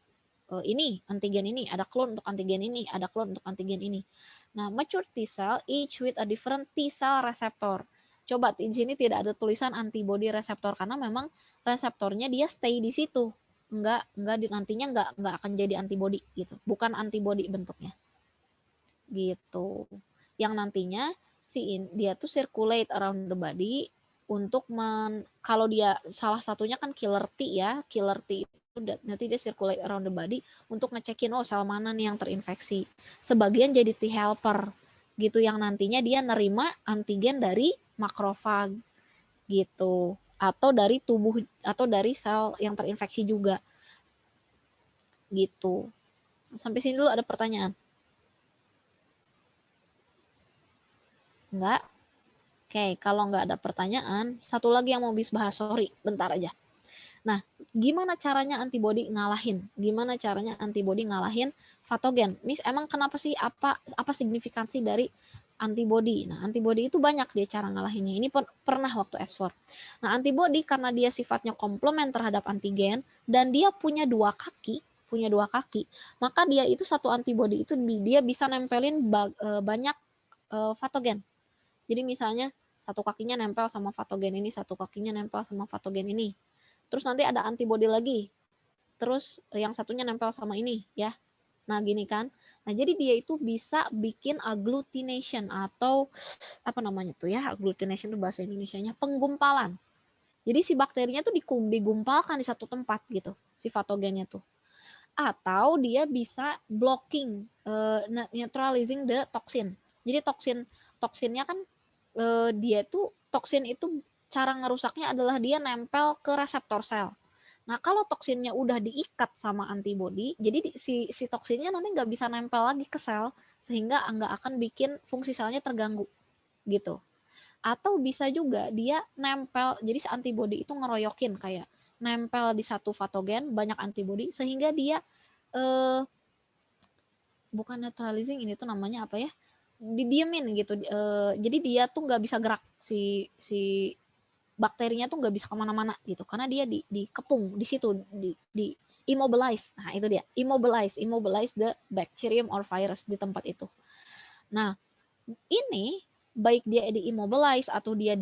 ini, antigen ini, ada clone untuk antigen ini, ada clone untuk antigen ini. Nah, mature T cell each with a different T cell receptor. Coba di sini tidak ada tulisan antibody reseptor karena memang reseptornya dia stay di situ. Nantinya enggak akan jadi antibody gitu. Bukan antibody bentuknya. Gitu. Yang nantinya dia tuh circulate around the body untuk kalau dia salah satunya kan killer T ya, killer T nanti dia circulate around the body untuk ngecekin sel mana nih yang terinfeksi. Sebagian jadi T helper gitu yang nantinya dia nerima antigen dari makrofag gitu atau dari tubuh atau dari sel yang terinfeksi juga gitu. Sampai sini dulu ada pertanyaan? Enggak? Oke, kalau nggak ada pertanyaan, satu lagi yang mau bahas, sorry, bentar aja. Nah, gimana caranya antibodi ngalahin? Gimana caranya antibodi ngalahin patogen? Miss, emang kenapa sih, apa signifikansi dari antibodi? Nah, antibodi itu banyak dia cara ngalahinnya. Ini pernah waktu S4. Nah, antibodi karena dia sifatnya komplement terhadap antigen dan dia punya dua kaki, maka dia itu satu antibodi itu dia bisa nempelin banyak patogen. Jadi misalnya satu kakinya nempel sama patogen ini, satu kakinya nempel sama patogen ini. Terus nanti ada antibodi lagi. Terus yang satunya nempel sama ini ya. Nah, gini kan. Nah, jadi dia itu bisa bikin agglutination atau apa namanya tuh ya? Agglutination itu bahasa Indonesianya penggumpalan. Jadi si bakterinya tuh digumpalkan di satu tempat gitu, si patogennya tuh. Atau dia bisa blocking, neutralizing the toxin. Jadi toksinnya kan dia tuh toksin itu cara ngerusaknya adalah dia nempel ke reseptor sel. Nah, kalau toksinnya udah diikat sama antibodi, jadi si toksinnya nanti nggak bisa nempel lagi ke sel, sehingga nggak akan bikin fungsi selnya terganggu, gitu. Atau bisa juga dia nempel, jadi si antibodi itu ngeroyokin, kayak nempel di satu patogen, banyak antibodi, sehingga dia bukan neutralizing, ini tuh namanya apa ya? Didiemin gitu. Jadi dia tuh nggak bisa gerak, si bakterinya tuh nggak bisa kemana-mana gitu, karena dia dikepung di situ, di immobilize. Nah, itu dia, immobilize the bacterium or virus di tempat itu. Nah, ini baik dia di immobilize atau dia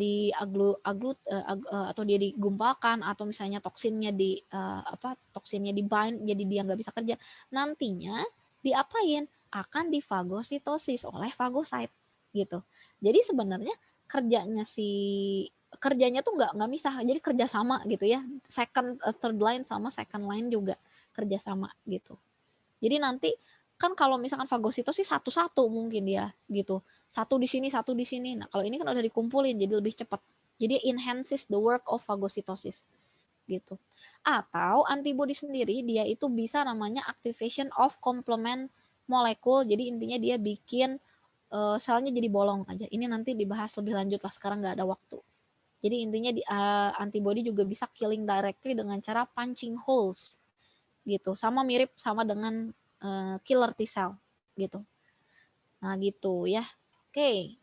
atau dia digumpalkan, atau misalnya toksinnya toksinnya di bind jadi dia nggak bisa kerja, nantinya diapain? Akan difagositosis oleh fagosit gitu. Jadi sebenarnya kerjanya tuh nggak misah, jadi kerja sama gitu ya, third line sama second line juga kerja sama gitu. Jadi nanti kan kalau misalkan fagositosis satu-satu mungkin ya gitu, satu di sini, satu di sini. Nah, kalau ini kan udah dikumpulin jadi lebih cepat, jadi enhances the work of fagositosis gitu. Atau antibody sendiri dia itu bisa namanya activation of complement molecule, jadi intinya dia bikin selnya jadi bolong aja. Ini nanti dibahas lebih lanjut lah, sekarang nggak ada waktu. Jadi intinya antibody juga bisa killing directly dengan cara punching holes gitu, mirip sama dengan killer T cell gitu. Nah, gitu ya. Oke.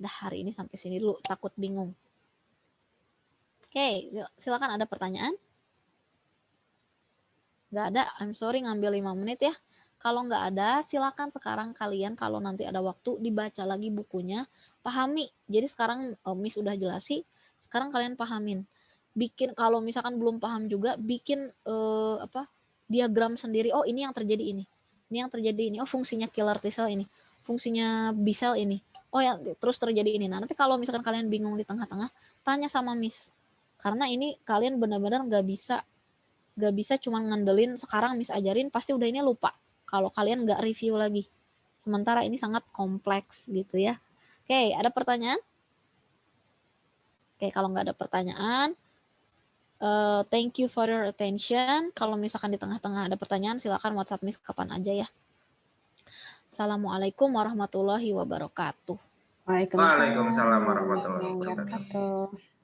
Dah, hari ini sampai sini dulu, takut bingung. Oke, silakan, ada pertanyaan? Nggak ada, I'm sorry ngambil 5 menit ya. Kalau nggak ada, silakan sekarang kalian kalau nanti ada waktu dibaca lagi bukunya, pahami. Jadi sekarang Miss udah jelasin, sekarang kalian pahamin. Bikin, kalau misalkan belum paham juga, bikin diagram sendiri. Oh, ini yang terjadi ini. Ini yang terjadi ini. Oh, fungsinya killer T cell ini. Fungsinya B cell ini. Oh ya, terus terjadi ini. Nah, nanti kalau misalkan kalian bingung di tengah-tengah, tanya sama Miss. Karena ini kalian benar-benar nggak bisa cuma ngandelin sekarang Miss ajarin, pasti udah ini lupa kalau kalian nggak review lagi. Sementara ini sangat kompleks gitu ya. Oke, ada pertanyaan? Oke, kalau nggak ada pertanyaan, thank you for your attention. Kalau misalkan di tengah-tengah ada pertanyaan, silakan WhatsApp Miss kapan aja ya. Assalamualaikum warahmatullahi wabarakatuh. Waalaikumsalam Waalaikumsalam warahmatullahi wabarakatuh. wabarakatuh.